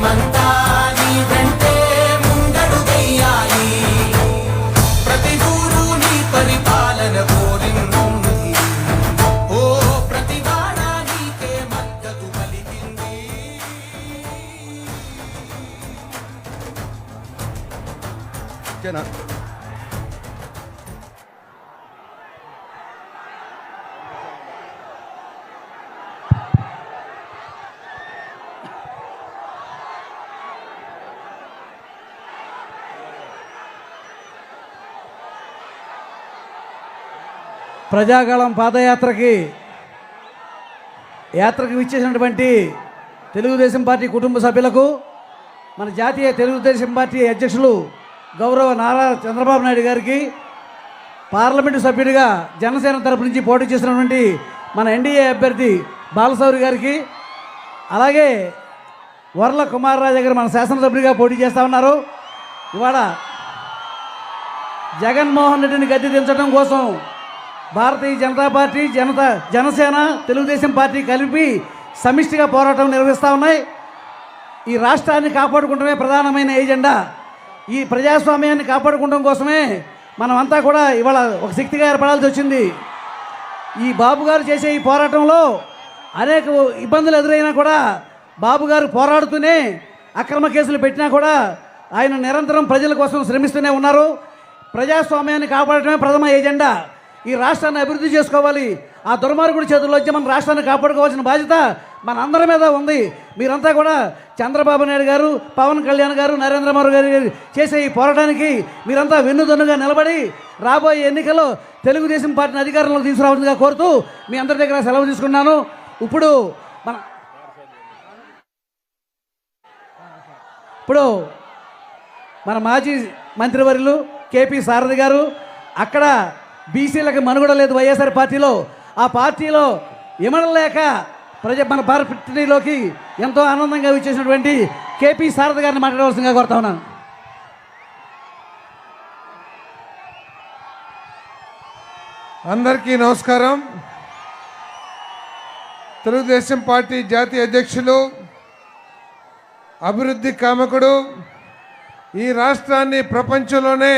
సంక్షేమంతా నీ వెంటే ముందడుగెయ్యాలి. ప్రతి ఊరు నీ పరిపాలన కోరింది. ఓ ప్రతి వాడ నీకే మద్దతు పలికింది. ప్రజాగళం పాదయాత్రకి విచ్చేసినటువంటి తెలుగుదేశం పార్టీ కుటుంబ సభ్యులకు, మన జాతీయ తెలుగుదేశం పార్టీ అధ్యక్షులు గౌరవ నారా చంద్రబాబు నాయుడు గారికి, పార్లమెంటు సభ్యుడిగా జనసేన తరపు నుంచి పోటీ చేసినటువంటి మన ఎన్డీఏ అభ్యర్థి బాలశౌరి గారికి, అలాగే వర్ల కుమార్ రాజా గారు మన శాసనసభ్యుడిగా పోటీ చేస్తూ ఉన్నారు. ఇవాళ జగన్మోహన్ రెడ్డిని గద్దె దించడం కోసం భారతీయ జనతా పార్టీ, జనసేన, తెలుగుదేశం పార్టీ కలిపి సమిష్టిగా పోరాటం నిర్వహిస్తూ ఉన్నాయి. ఈ రాష్ట్రాన్ని కాపాడుకుంటమే ప్రధానమైన ఎజెండా. ఈ ప్రజాస్వామ్యాన్ని కాపాడుకోవడం కోసమే మనమంతా కూడా ఇవాళ ఒక శక్తిగా ఏర్పడాల్సి వచ్చింది. ఈ బాబు గారు చేసే ఈ పోరాటంలో అనేక ఇబ్బందులు ఎదురైనా కూడా బాబు గారు పోరాడుతూనే, అక్రమ కేసులు పెట్టినా కూడా ఆయన నిరంతరం ప్రజల కోసం శ్రమిస్తూనే ఉన్నారు. ప్రజాస్వామ్యాన్ని కాపాడటమే ప్రథమ ఎజెండా. ఈ రాష్ట్రాన్ని అభివృద్ధి చేసుకోవాలి. ఆ దుర్మార్గుడి చేతుల్లో వచ్చి మన రాష్ట్రాన్ని కాపాడుకోవాల్సిన బాధ్యత మన అందరి మీద ఉంది. మీరంతా కూడా చంద్రబాబు నాయుడు గారు, పవన్ కళ్యాణ్ గారు, నరేంద్ర మోదీ గారు చేసే ఈ పోరాటానికి మీరంతా వెన్నుదన్నుగా నిలబడి రాబోయే ఎన్నికల్లో తెలుగుదేశం పార్టీని అధికారంలోకి తీసుకురావాల్సిందిగా కోరుతూ మీ అందరి దగ్గర సెలవు తీసుకున్నాను. ఇప్పుడు మన మాజీ మంత్రివర్యులు కేపీ సారథి గారు, అక్కడ బీసీలకు మనుగడ లేదు వైఎస్ఆర్ పార్టీలో, ఆ పార్టీలో ఇమడలేక మన పార్టీలోకి ఎంతో ఆనందంగా విచ్చేసినటువంటి కేపీ సారథి గారిని మాట్లాడవలసిందిగా కోరుతా ఉన్నాను. అందరికీ నమస్కారం. తెలుగుదేశం పార్టీ జాతీయ అధ్యక్షులు, అభివృద్ధి కామకుడు, ఈ రాష్ట్రాన్ని ప్రపంచంలోనే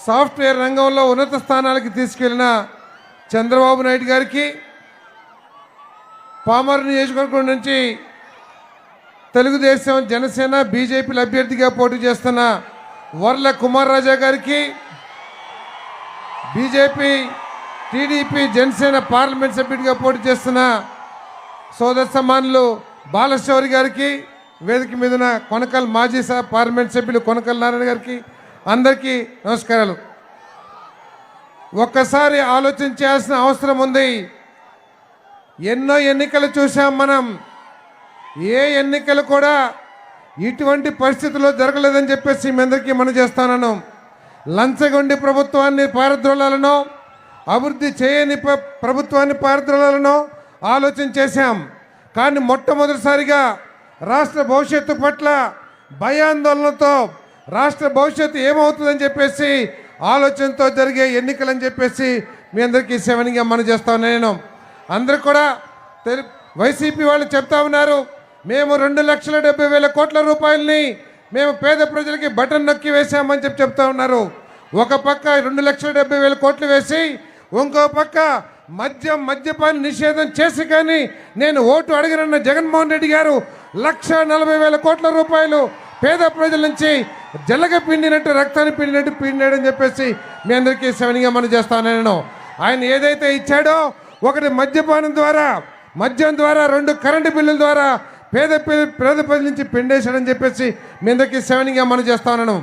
సాఫ్ట్వేర్ రంగంలో ఉన్నత స్థానాలకు తీసుకెళ్లిన చంద్రబాబు నాయుడు గారికి, పామర్ నియోజకవర్గం నుంచి తెలుగుదేశం, జనసేన, బీజేపీల అభ్యర్థిగా పోటీ చేస్తున్న వర్ల కుమార్ రాజా గారికి, బీజేపీ, టీడీపీ, జనసేన పార్లమెంట్ సభ్యుడిగా పోటీ చేస్తున్న సోదర సమానులు బాలశౌరి గారికి, వేదిక మీదున్న కొనకల్ మాజీ పార్లమెంట్ సభ్యులు కొనకల్ నారాయణ గారికి అందరికీ నమస్కారాలు. ఒక్కసారి ఆలోచించాల్సిన అవసరం ఉంది. ఎన్నో ఎన్నికలు చూసాం మనం. ఏ ఎన్నికలు కూడా ఇటువంటి పరిస్థితుల్లో జరగలేదని చెప్పేసి మీ అందరికీ మనం చేస్తాను. లంచగొండి ప్రభుత్వాన్ని పారద్రోలాలనో, అభివృద్ధి చేయని ప్రభుత్వాన్ని పారద్రోలాలనో ఆలోచన చేశాం. కానీ మొట్టమొదటిసారిగా రాష్ట్ర భవిష్యత్తు పట్ల భయాందోళనతో, రాష్ట్ర భవిష్యత్తు ఏమవుతుందని చెప్పేసి ఆలోచనతో జరిగే ఎన్నికలని చెప్పేసి మీ అందరికీ సెవెన్గా మనం చేస్తాను. నేను అందరూ కూడా వైసీపీ వాళ్ళు చెప్తా ఉన్నారు, మేము 2,70,000 కోట్ల రూపాయలని మేము పేద ప్రజలకి బటన్ నొక్కి వేసామని చెప్తా ఉన్నారు. ఒక పక్క 2,70,000 కోట్లు వేసి, ఇంకో పక్క మద్యపాన నిషేధం చేసి కానీ నేను ఓటు అడిగినన్న జగన్మోహన్ రెడ్డి గారు 1,40,000 కోట్ల రూపాయలు పేద ప్రజల నుంచి జల్లగ పిండినట్టు, రక్తాన్ని పిండినాడని చెప్పేసి మీ అందరికీ సెవెన్గా మనం చేస్తాను. నేను ఆయన ఏదైతే ఇచ్చాడో, ఒకటి మద్యం ద్వారా 2 కరెంటు బిల్లుల ద్వారా పేద ప్రజల నుంచి పిండేశాడని చెప్పేసి మీ అందరికీ సెవెన్గా మనం చేస్తాను.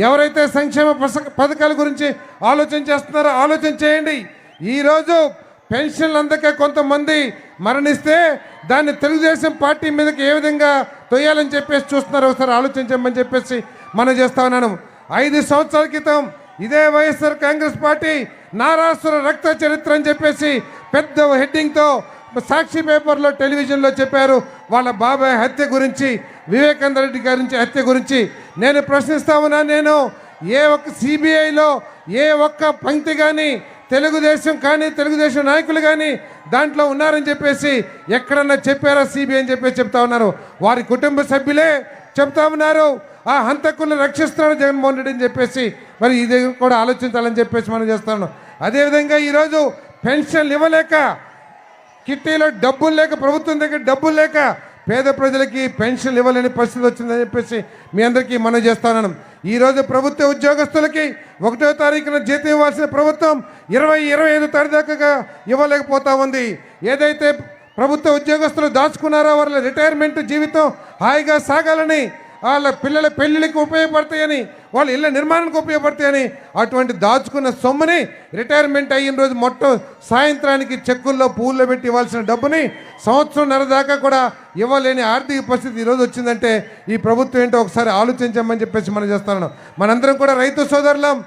ఎవరైతే సంక్షేమ పథకాల గురించి ఆలోచన చేస్తున్నారో ఆలోచన చేయండి. ఈరోజు పెన్షన్లు అందక కొంతమంది మరణిస్తే దాన్ని తెలుగుదేశం పార్టీ మీదకి ఏ విధంగా తొయ్యాలని చెప్పేసి చూస్తున్నారు, ఒకసారి ఆలోచించమని చెప్పేసి మనం చేస్తా ఉన్నాను. 5 సంవత్సరాల క్రితం ఇదే వైఎస్ఆర్ కాంగ్రెస్ పార్టీ నారాసుర రక్త చరిత్ర అని చెప్పేసి పెద్ద హెడ్డింగ్తో సాక్షి పేపర్లో, టెలివిజన్లో చెప్పారు. వాళ్ళ బాబాయ్ హత్య గురించి, వివేకానంద రెడ్డి గారి హత్య గురించి నేను ప్రశ్నిస్తా ఉన్నా. నేను ఏ ఒక్క సిబిఐలో ఏ ఒక్క పంక్తి కానీ తెలుగుదేశం కానీ తెలుగుదేశం నాయకులు కానీ దాంట్లో ఉన్నారని చెప్పేసి ఎక్కడన్నా చెప్పారా సిబిఐ అని చెప్పేసి చెప్తా ఉన్నారు. వారి కుటుంబ సభ్యులే చెప్తా ఉన్నారు ఆ హంతకులను రక్షిస్తున్నాడు జగన్మోహన్ రెడ్డి అని చెప్పేసి. మరి ఇది కూడా ఆలోచించాలని చెప్పేసి మనం చేస్తా ఉన్నాం. అదేవిధంగా ఈరోజు పెన్షన్లు ఇవ్వలేక, కిట్టీలో డబ్బులు లేక, ప్రభుత్వం దగ్గర డబ్బులు లేక పేద ప్రజలకి పెన్షన్లు ఇవ్వలేని పరిస్థితి వచ్చిందని చెప్పేసి మీ అందరికీ మనం చేస్తా ఉన్నాం. ఈరోజు ప్రభుత్వ ఉద్యోగస్తులకి 1వ తారీఖున జీతం ఇవ్వాల్సిన ప్రభుత్వం 25 తారీఖు దాకా ఇవ్వలేకపోతా ఉంది. ఏదైతే ప్రభుత్వ ఉద్యోగస్తులు దాచుకున్నారో వాళ్ళ రిటైర్మెంట్ జీవితం హాయిగా సాగాలని, వాళ్ళ పిల్లల పెళ్లిళ్ళకి ఉపయోగపడతాయని, వాళ్ళ ఇళ్ళ నిర్మాణానికి ఉపయోగపడతాయని అటువంటి దాచుకున్న సొమ్ముని రిటైర్మెంట్ అయిన రోజు సాయంత్రానికి చెక్కుల్లో పూల్లో పెట్టి ఇవ్వాల్సిన డబ్బుని సంవత్సరంన్నర దాకా కూడా ఇవ్వలేని ఆర్థిక పరిస్థితి ఈరోజు వచ్చిందంటే ఈ ప్రభుత్వం ఏంటో ఒకసారి ఆలోచించమని చెప్పేసి మనం చేస్తున్నాం. మనందరం కూడా రైతు సోదరులం.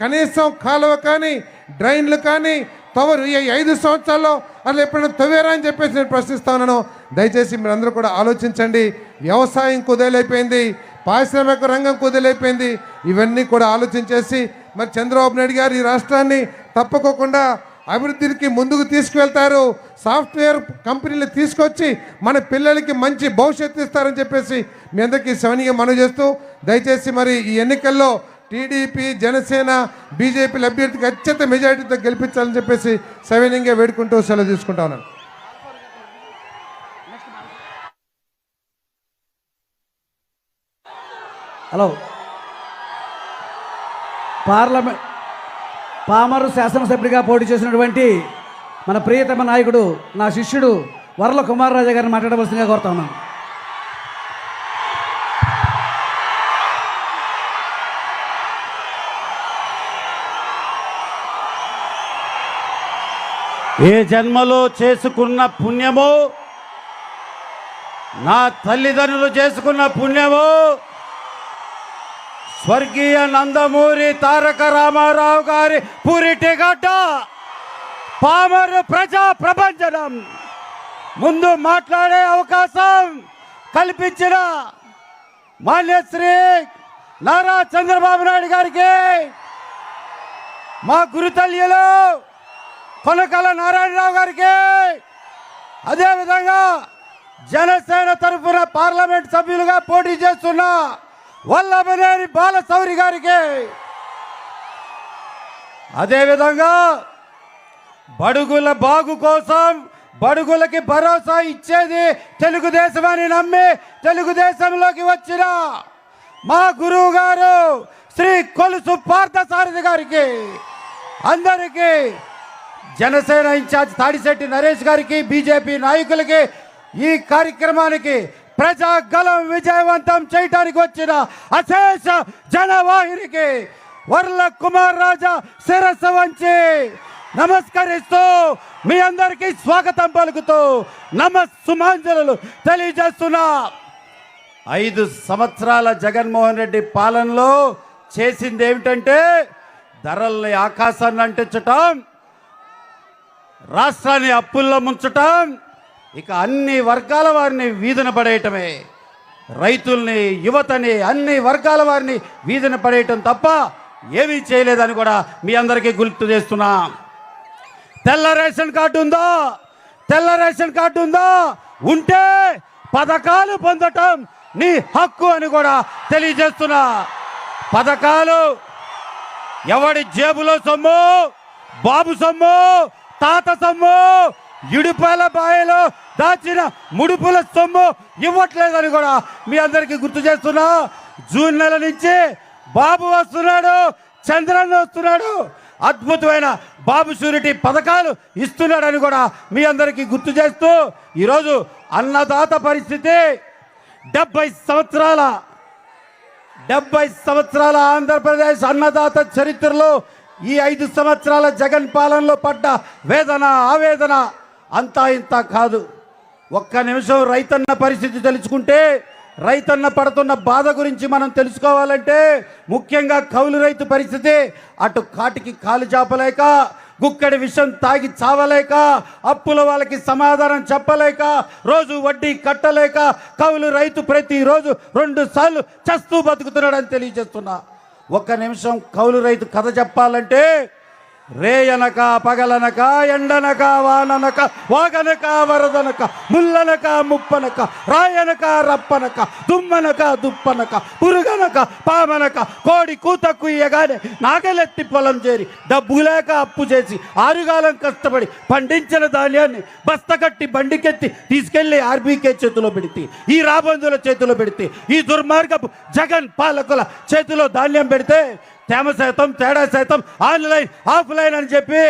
కనీసం కాలువ కానీ డ్రైన్లు కానీ తవరు ఈ 5 సంవత్సరాల్లో అసలు ఎప్పుడైనా తవ్వారా అని చెప్పేసి నేను ప్రశ్నిస్తా ఉన్నాను. దయచేసి మీరందరూ కూడా ఆలోచించండి. వ్యవసాయం కుదేలైపోయింది, పారిశ్రామిక రంగం కుదేలైపోయింది. ఇవన్నీ కూడా ఆలోచించేసి మరి చంద్రబాబు నాయుడు గారు ఈ రాష్ట్రాన్ని తప్పకోకుండా అభివృద్ధికి ముందుకు తీసుకువెళ్తారు. సాఫ్ట్వేర్ కంపెనీలు తీసుకొచ్చి మన పిల్లలకి మంచి భవిష్యత్తు ఇస్తారని చెప్పేసి మీ అందరికీ సవనీయంగా మనవి చేస్తూ, దయచేసి మరి ఈ ఎన్నికల్లో టీడీపీ, జనసేన, బీజేపీ అభ్యర్థికి అత్యంత మెజారిటీతో గెలిపించాలని చెప్పేసి సవినయంగా వేడుకుంటూ సెలవు తీసుకుంటా ఉన్నాను. హలో, పామరు శాసనసభ్యుడిగా పోటీ చేసినటువంటి మన ప్రియతమ నాయకుడు, నా శిష్యుడు వరల కుమార్ రాజా గారిని మాట్లాడవలసిందిగా కోరుతా ఉన్నాను. ఏ జన్మలో చేసుకున్న పుణ్యమో, నా తల్లిదండ్రులు చేసుకున్న పుణ్యమో, స్వర్గీయ నందమూరి తారక రామారావు గారి పురిటిగడ్డ పామరు ప్రజా ప్రపంచనం ముందు మాట్లాడే అవకాశం కల్పించిన మాన్యశ్రీ నారా చంద్రబాబు నాయుడు గారికి, మా గురుతల్యులు కొనకల నారాయణరావు గారికి, అదేవిధంగా జనసేన తరఫున పార్లమెంట్ సభ్యులుగా పోటీ చేస్తున్న వల్లభనేని బాలశౌరి గారికి, అదేవిధంగా బడుగుల బాగు కోసం బడుగులకి భరోసా ఇచ్చేది తెలుగుదేశం అని నమ్మి తెలుగుదేశంలోకి వచ్చిన మా గురువు గారు శ్రీ కొలుసు పార్థసారథి గారికి, అందరికీ జనసేన ఇన్ఛార్జ్ తాడిశెట్టి నరేష్ గారికి, బీజేపీ నాయకులకి, ఈ కార్యక్రమానికి ప్రజాగలం విజయవంతం చేయడానికి వచ్చిన అశేష జనవాహినికి వర్ల కుమార్ రాజా శిరస్సు వంచి నమస్కరిస్తూ మీ అందరికీ స్వాగతం పలుకుతూ నమస్సుమాంజలు తెలియజేస్తున్నా. 5 సంవత్సరాల జగన్మోహన్ రెడ్డి పాలనలో చేసింది ఏమిటంటే ధరల్ని ఆకాశాన్ని అంటించటం, రాష్ట్రాన్ని అప్పుల్లో ముంచటం, ఇక అన్ని వర్గాల వారిని వీధిన పడేయటమే. రైతుల్ని, యువతని, అన్ని వర్గాల వారిని వీధిన పడేయటం తప్ప ఏమీ చేయలేదని కూడా మీ అందరికీ గుర్తు చేస్తున్నా. తెల్ల రేషన్ కార్డు ఉందా? తెల్ల రేషన్ కార్డు ఉందా? ఉంటే పథకాలు పొందటం నీ హక్కు అని కూడా తెలియజేస్తున్నా. పథకాలు ఎవడి జేబులో సొమ్ము, బాబు సొమ్ము, తాత సొమ్ము, ఇడుపాల బాయలో దాచిన ముడుపుల సొమ్ము ఇవ్వట్లేదని కూడా మీ అందరికీ గుర్తు చేస్తున్నా. జూన్ నెల నుంచి బాబు వస్తున్నాడు, చంద్రన్న వస్తున్నాడు, అద్భుతమైన బాబు షూరిటీ పథకాలు ఇస్తున్నాడని కూడా మీ అందరికీ గుర్తు చేస్తూ, ఈరోజు అన్నదాత పరిస్థితి 70 సంవత్సరాల ఆంధ్రప్రదేశ్ అన్నదాత చరిత్రలో ఈ 5 సంవత్సరాల జగన్ పాలనలో పడ్డ వేదన, ఆవేదన అంతా ఇంత కాదు. ఒక్క నిమిషం రైతన్న పరిస్థితి తెలుసుకుంటే, రైతన్న పడుతున్న బాధ గురించి మనం తెలుసుకోవాలంటే ముఖ్యంగా కౌలు రైతు పరిస్థితి. అటు కాటికి కాలు చాపలేక, గుక్కడి విషం తాగి చావలేక, అప్పుల వాళ్ళకి సమాధానం చెప్పలేక, రోజు వడ్డీ కట్టలేక కౌలు రైతు ప్రతిరోజు 2 సార్లు చస్తూ బతుకుతున్నాడని తెలియజేస్తున్నా. ఒక్క నిమిషం కౌలు రైతు కథ చెప్పాలంటే రేయనక పగలనక ఎండనక వాననక వాగనక వరదనక ముల్లనక ముప్పనక రాయనక రప్పనక దుమ్మనక దుప్పనక పురుగనక పామనక కోడి కూత కుయ్యగానే నాగలెత్తి పొలం చేరి డబ్బు లేక అప్పు చేసి ఆరుగాలం కష్టపడి పండించిన ధాన్యాన్ని బస్తకట్టి బండికెత్తి తీసుకెళ్లి ఆర్బీకే చేతిలో పెడితే, ఈ రాబందుల చేతిలో పెడితే, ఈ దుర్మార్గపు జగన్ పాలకుల చేతిలో ధాన్యం పెడితే తేమ శాతం తేడా శాతం ఆన్లైన్ ఆఫ్లైన్ అని చెప్పి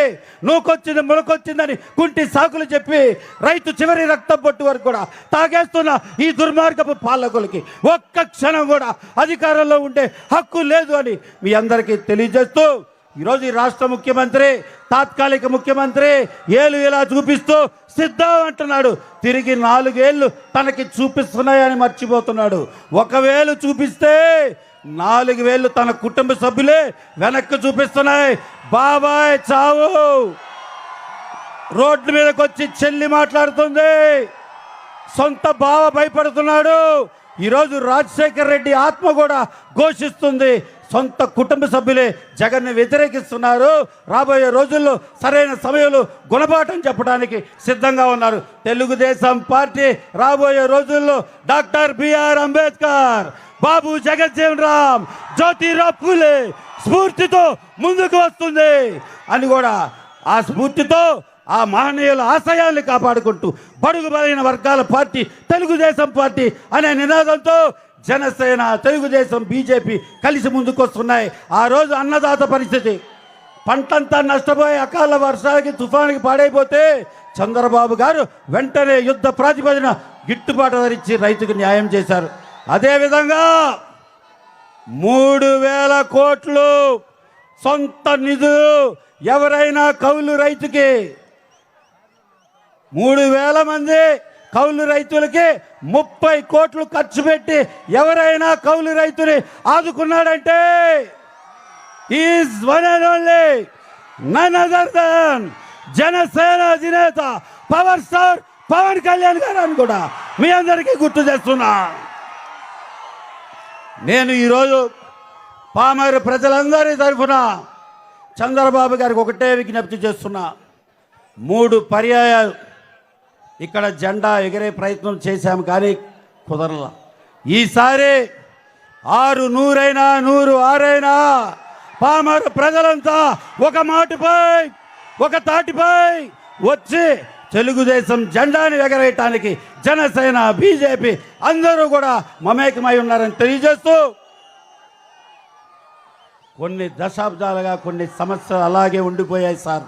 నూకొచ్చింది ములకొచ్చిందని కుంటి సాకులు చెప్పి రైతు చివరి రక్తం పొట్టు వరకు కూడా తాగేస్తున్న ఈ దుర్మార్గపు పాలకులకి ఒక్క క్షణం కూడా అధికారంలో ఉండే హక్కు లేదు అని మీ అందరికీ తెలియజేస్తూ, ఈరోజు ఈ రాష్ట్ర ముఖ్యమంత్రి తాత్కాలిక ముఖ్యమంత్రి ఏలు ఇలా చూపిస్తూ సిద్ధం అంటున్నాడు. తిరిగి 4 ఏళ్ళు తనకి చూపిస్తున్నాయని మర్చిపోతున్నాడు. 1 వేలు చూపిస్తే 4 వేలు తన కుటుంబ సభ్యులే వెనక్కి చూపిస్తున్నాయి. బాబాయ్ చావు రోడ్ల మీదకి వచ్చి చెల్లి మాట్లాడుతుంది, సొంత బావ భయపడుతున్నాడు. ఈరోజు రాజశేఖర్ రెడ్డి ఆత్మ కూడా ఘోషిస్తుంది. సొంత కుటుంబ సభ్యులే జగన్ని వ్యతిరేకిస్తున్నారు. రాబోయే రోజుల్లో సరైన సమయంలో గుణపాఠం చెప్పడానికి సిద్ధంగా ఉన్నారు. తెలుగుదేశం పార్టీ రాబోయే రోజుల్లో డాక్టర్ బిఆర్ అంబేద్కర్, బాబు జగజ్జీవన్ రామ్, జ్యోతిరావు ఫూలే స్ఫూర్తితో ముందుకు వస్తుంది అని కూడా ఆ స్ఫూర్తితో ఆ మహనీయుల ఆశయాల్ని కాపాడుకుంటూ బడుగు బలైన వర్గాల పార్టీ తెలుగుదేశం పార్టీ అనే నినాదంతో జనసేన తెలుగుదేశం బీజేపీ కలిసి ముందుకు వస్తున్నాయి. ఆ రోజు అన్నదాత పరిస్థితి పంటంతా నష్టపోయి అకాల వర్షాలకి తుఫానికి పాడైపోతే చంద్రబాబు గారు వెంటనే యుద్ధ ప్రాతిపదిన గిట్టుబాటు ధరించి రైతుకు న్యాయం చేశారు. అదేవిధంగా 3,000 కోట్లు సొంత నిధులు ఎవరైనా కౌలు రైతుకి 3,000 మంది కౌలు రైతులకి 30 కోట్లు ఖర్చు పెట్టి ఎవరైనా కౌలు రైతుని ఆదుకున్నాడంటే is one and only none other than Janasena అధినేత పవర్ స్టార్ పవన్ కళ్యాణ్ గారు అని కూడా మీ అందరికీ గుర్తు చేస్తున్నా. నేను ఈరోజు పామరు ప్రజలందరి తరఫున చంద్రబాబు గారికి ఒకటే విజ్ఞప్తి చేస్తున్నా. 3 పర్యాయాలు ఇక్కడ జెండా ఎగిరే ప్రయత్నం చేశాము కానీ కుదరలా. ఈసారి 6 100 106 పామరు ప్రజలంతా ఒక మాటపై ఒక తాటిపై వచ్చి తెలుగుదేశం జెండాని ఎగరేయటానికి జనసేన బీజేపీ అందరూ కూడా మమేకమై ఉన్నారని తెలియజేస్తూ, కొన్ని దశాబ్దాలుగా కొన్ని సమస్యలు అలాగే ఉండిపోయాయి సార్.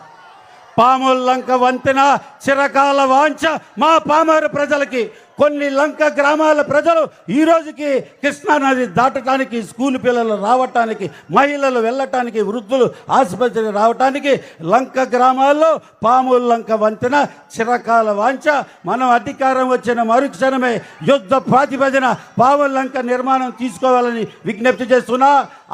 పాముల లంక వంతెన చిరకాల వాంఛ మా పామరు ప్రజలకి. కొన్ని లంక గ్రామాల ప్రజలు ఈ రోజుకి కృష్ణానది దాటడానికి, స్కూల్ పిల్లలు రావటానికి, మహిళలు వెళ్ళటానికి, వృద్ధులు ఆసుపత్రికి రావటానికి లంక గ్రామాల్లో పాముల లంక వంతెన చిరకాల వాంఛ. మనం అధికారం వచ్చిన మరుక్షణమే యుద్ధ ప్రాతిపదిన పాముల లంక నిర్మాణం తీసుకోవాలని విజ్ఞప్తి చేస్తున్నా.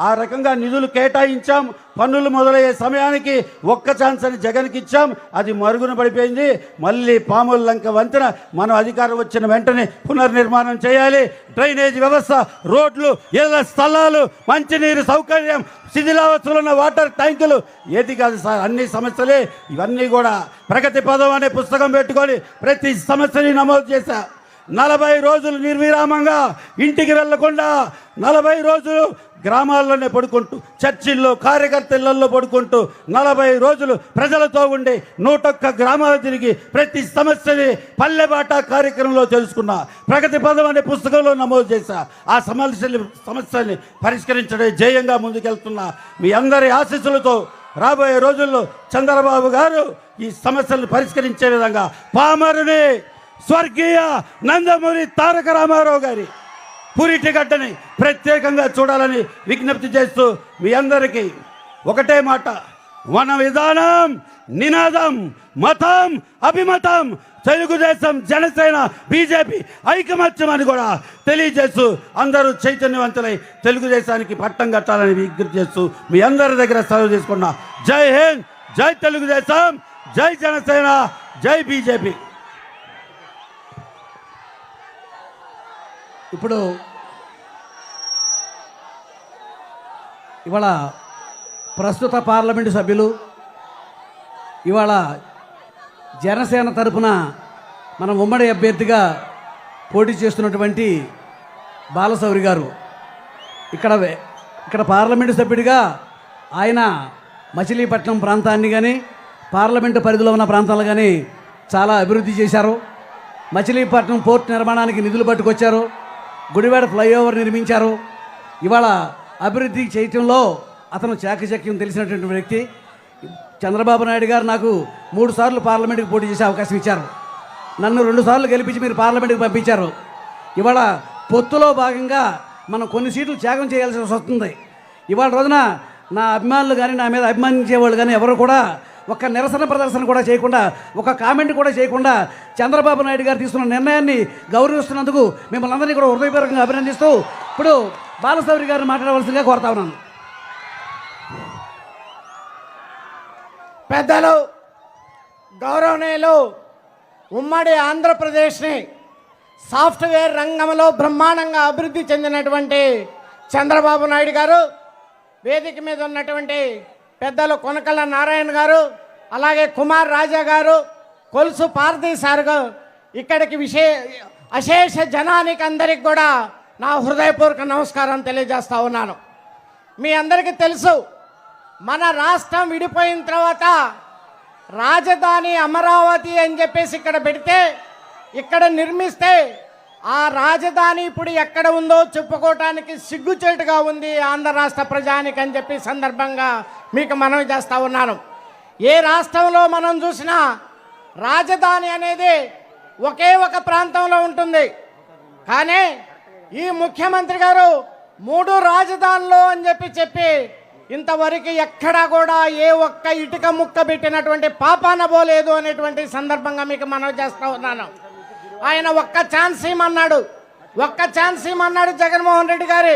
ఆ రకంగా నిధులు కేటాయించాం. పన్నులు మొదలయ్యే సమయానికి ఒక్క ఛాన్స్ అని జగన్కి ఇచ్చాం, అది మరుగున పడిపోయింది. మళ్ళీ పాముల లంక వంతెన మనం అధికారం వచ్చిన వెంటనే పునర్నిర్మాణం చేయాలి. డ్రైనేజ్ వ్యవస్థ, రోడ్లు, ఇళ్ల స్థలాలు, మంచినీరు సౌకర్యం, శిథిలావస్థలున్న వాటర్ ట్యాంకులు, ఏది కాదు సార్ అన్ని సమస్యలే. ఇవన్నీ కూడా ప్రగతి పదం అనే పుస్తకం పెట్టుకొని ప్రతి సమస్యని నమోదు చేశా. 40 రోజులు నిర్విరామంగా ఇంటికి వెళ్లకుండా 40 రోజులు గ్రామాల్లోనే పడుకుంటూ, చర్చిల్లో, కార్యకర్తలలో పడుకుంటూ 40 రోజులు ప్రజలతో ఉండి 101 గ్రామాలు తిరిగి ప్రతి సమస్యని పల్లెబాట కార్యక్రమంలో తెలుసుకున్నా. ప్రగతి పదం అనే పుస్తకంలో నమోదు చేశా. ఆ సమస్యల్ని పరిష్కరించడే ధ్యేయంగా ముందుకెళ్తున్నా. మీ అందరి ఆశీస్సులతో రాబోయే రోజుల్లో చంద్రబాబు గారు ఈ సమస్యలను పరిష్కరించే విధంగా పామరుని స్వర్గీయ నందమూరి తారక రామారావు గారి పురిటిగడ్డని ప్రత్యేకంగా చూడాలని విజ్ఞప్తి చేస్తూ మీ అందరికీ ఒకటే మాట, మన విధానం, నినాదం, మతం, అభిమతం తెలుగుదేశం, జనసేన, బీజేపీ ఐకమత్యం అని కూడా తెలియజేస్తూ అందరూ చైతన్యవంతులై తెలుగుదేశానికి పట్టం కట్టాలని విజ్ఞప్తి చేస్తూ మీ అందరి దగ్గర సెలవు తీసుకున్నా. జై హింద్, జై తెలుగుదేశం, జై జనసేన, జై బీజేపీ. ఇప్పుడు ఇవాళ ప్రస్తుత పార్లమెంటు సభ్యులు ఇవాళ జనసేన తరపున మన ఉమ్మడి అభ్యర్థిగా పోటీ చేస్తున్నటువంటి బాలశౌరి గారు ఇక్కడ పార్లమెంటు సభ్యుడిగా ఆయన మచిలీపట్నం ప్రాంతాన్ని కానీ పార్లమెంటు పరిధిలో ఉన్న ప్రాంతాలు కానీ చాలా అభివృద్ధి చేశారు. మచిలీపట్నం పోర్ట్ నిర్మాణానికి నిధులు పట్టుకొచ్చారు. గుడివాడ ఫ్లైఓవర్ నిర్మించారు. ఇవాళ అభివృద్ధి చేయటంలో అతను చాకచక్యం తెలిసినటువంటి వ్యక్తి. చంద్రబాబు నాయుడు గారు నాకు 3 సార్లు పార్లమెంటుకి పోటీ చేసే అవకాశం ఇచ్చారు. నన్ను 2 సార్లు గెలిపించి మీరు పార్లమెంటుకి పంపించారు. ఇవాళ పొత్తులో భాగంగా మనం కొన్ని సీట్లు త్యాగం చేయాల్సి వస్తుంది. ఇవాళ రోజున నా అభిమానులు కానీ నా మీద అభిమానించేవాళ్ళు కానీ ఎవరు కూడా ఒక్క నిరసన ప్రదర్శన కూడా చేయకుండా, ఒక కామెంట్ కూడా చేయకుండా చంద్రబాబు నాయుడు గారు తీసుకున్న నిర్ణయాన్ని గౌరవిస్తున్నందుకు మిమ్మల్ని అందరినీ కూడా హృదయపూర్వకంగా అభినందిస్తూ ఇప్పుడు బాలశౌరి గారిని మాట్లాడవలసిందిగా కోరుతా ఉన్నాను. పెద్దలు, గౌరవనీయులు, ఉమ్మడి ఆంధ్రప్రదేశ్ని సాఫ్ట్వేర్ రంగంలో బ్రహ్మాండంగా అభివృద్ధి చెందినటువంటి చంద్రబాబు నాయుడు గారు, వేదిక మీద ఉన్నటువంటి పెద్దలు కొనకళ్ళ నారాయణ గారు, అలాగే కుమార్ రాజా గారు, కొలుసు పార్థీ సార్ గారు, ఇక్కడికి అశేష జనానికి అందరికి కూడా నా హృదయపూర్వక నమస్కారం తెలియజేస్తా ఉన్నాను. మీ అందరికీ తెలుసు, మన రాష్ట్రం విడిపోయిన తర్వాత రాజధాని అమరావతి అని చెప్పేసి ఇక్కడ పెడితే, ఇక్కడ నిర్మిస్తే ఆ రాజధాని ఇప్పుడు ఎక్కడ ఉందో చెప్పుకోవటానికి సిగ్గుచేటుగా ఉంది ఆంధ్ర రాష్ట్ర ప్రజానికి అని చెప్పి సందర్భంగా మీకు మనవి చేస్తూ ఉన్నాను. ఏ రాష్ట్రంలో మనం చూసినా రాజధాని అనేది ఒకే ఒక ప్రాంతంలో ఉంటుంది. కానీ ఈ ముఖ్యమంత్రి గారు 3 రాజధానులు అని చెప్పి ఇంతవరకు ఎక్కడా కూడా ఏ ఒక్క ఇటుక ముక్క పెట్టినటువంటి పాపాన పోలేదు అనేటువంటి సందర్భంగా మీకు మనవి చేస్తూ ఉన్నాను. ఆయన ఒక్క ఛాన్స్ ఇమ్మన్నాడు జగన్మోహన్ రెడ్డి గారి.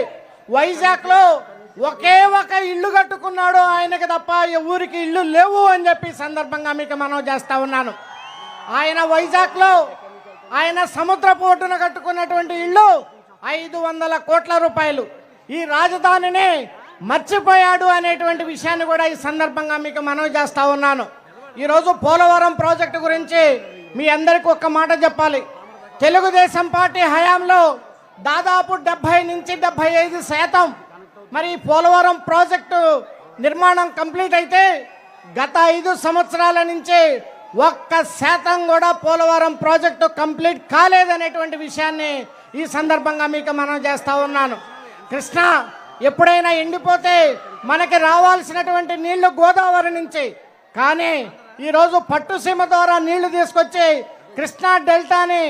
వైజాగ్లో ఒకే ఒక ఇల్లు కట్టుకున్నాడు ఆయనకి తప్ప ఊరికి ఇల్లు లేవు అని చెప్పి సందర్భంగా మీకు మనవి చేస్తూ ఉన్నాను. ఆయన వైజాగ్లో ఆయన సముద్రపు ఒడ్డున కట్టుకున్నటువంటి ఇల్లు 500 కోట్ల రూపాయలు. ఈ రాజధానిని మర్చిపోయాడు అనేటువంటి విషయాన్ని కూడా ఈ సందర్భంగా మీకు మనవి చేస్తూ ఉన్నాను. ఈరోజు పోలవరం ప్రాజెక్టు గురించి మీ అందరికీ ఒక్క మాట చెప్పాలి. తెలుగుదేశం పార్టీ హయాంలో దాదాపు 70 నుంచి 75% మరి పోలవరం ప్రాజెక్టు నిర్మాణం కంప్లీట్ అయితే గత 5 సంవత్సరాల నుంచి 1% కూడా పోలవరం ప్రాజెక్టు కంప్లీట్ కాలేదనేటువంటి విషయాన్ని ఈ సందర్భంగా మీకు మనం చేస్తూ ఉన్నాను. కృష్ణ ఎప్పుడైనా ఎండిపోతే మనకి రావాల్సినటువంటి నీళ్లు గోదావరి నుంచి, కానీ ఈరోజు పట్టుసీమ ద్వారా నీళ్లు తీసుకొచ్చి కృష్ణా డెల్టాని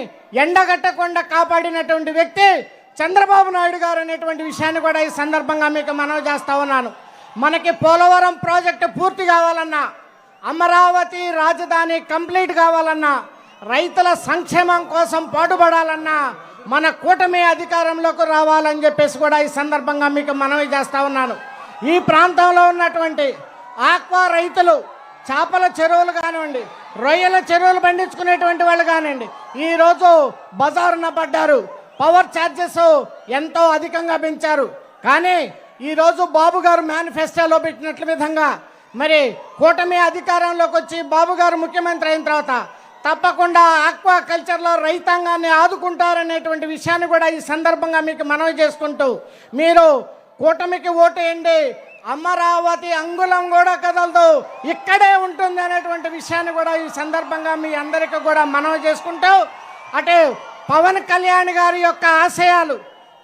ఎండగట్టకుండా కాపాడినటువంటి వ్యక్తి చంద్రబాబు నాయుడు గారు అనేటువంటి విషయాన్ని కూడా ఈ సందర్భంగా మీకు మనవి చేస్తూ ఉన్నాను. మనకి పోలవరం ప్రాజెక్టు పూర్తి కావాలన్నా, అమరావతి రాజధాని కంప్లీట్ కావాలన్నా, రైతుల సంక్షేమం కోసం పాటుపడాలన్నా మన కూటమి అధికారంలోకి రావాలని చెప్పేసి కూడా ఈ సందర్భంగా మీకు మనవి చేస్తూ ఉన్నాను. ఈ ప్రాంతంలో ఉన్నటువంటి ఆక్వా రైతులు చేపల చెరువులు కానివ్వండి, రొయ్యల చెరువులు పండించుకునేటువంటి వాళ్ళు కానివ్వండి, ఈరోజు బజారున పడ్డారు. పవర్ ఛార్జెస్ ఎంతో అధికంగా పెంచారు. కానీ ఈరోజు బాబు గారు మేనిఫెస్టోలో పెట్టినట్ల విధంగా మరి కూటమి అధికారంలోకి వచ్చి బాబు గారు ముఖ్యమంత్రి అయిన తర్వాత తప్పకుండా ఆక్వా కల్చర్లో రైతాంగాన్ని ఆదుకుంటారనేటువంటి విషయాన్ని కూడా ఈ సందర్భంగా మీకు మనవి చేసుకుంటూ మీరు కూటమికి ఓటేయండి, అమరావతి అంగుళం కూడా కదలదు, ఇక్కడే ఉంటుంది అనేటువంటి విషయాన్ని కూడా ఈ సందర్భంగా మీ అందరికీ కూడా మనవి చేసుకుంటూ, అటే పవన్ కళ్యాణ్ గారి యొక్క ఆశయాలు,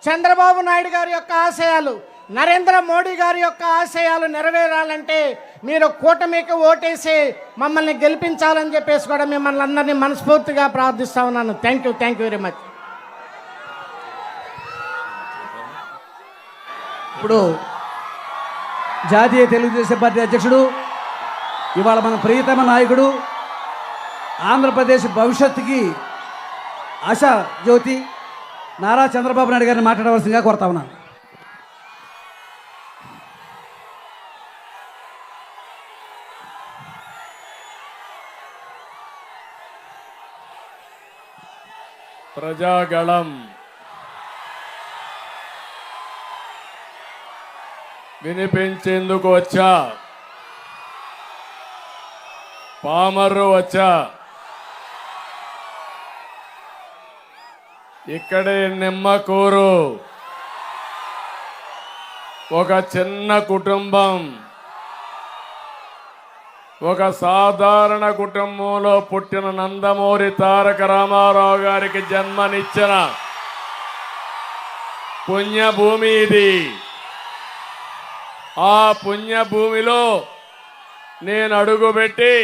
చంద్రబాబు నాయుడు గారి యొక్క ఆశయాలు, నరేంద్ర మోడీ గారి యొక్క ఆశయాలు నెరవేరాలంటే మీరు కూటమికి ఓటేసి మమ్మల్ని గెలిపించాలని చెప్పేసి కూడా మిమ్మల్ని అందరినీ మనస్ఫూర్తిగా ప్రార్థిస్తా ఉన్నాను. Thank you very much. ఇప్పుడు జాతీయ తెలుగుదేశం పార్టీ అధ్యక్షుడు, ఇవాళ మన ప్రియతమ నాయకుడు, ఆంధ్రప్రదేశ్ భవిష్యత్తుకి ఆశా జ్యోతి నారా చంద్రబాబు నాయుడు గారిని మాట్లాడవలసిందిగా కోరుతా ఉన్నాను. ప్రజాగళం వినిపించేందుకు వచ్చా. పామర్రు వచ్చా. ఇక్కడే నిమ్మకూరు, ఒక చిన్న కుటుంబం, ఒక సాధారణ కుటుంబంలో పుట్టిన నందమూరి తారక రామారావు గారికి జన్మనిచ్చిన పుణ్యభూమి ఇది. ఆ పుణ్యభూమిలో నేను అడుగుపెట్టి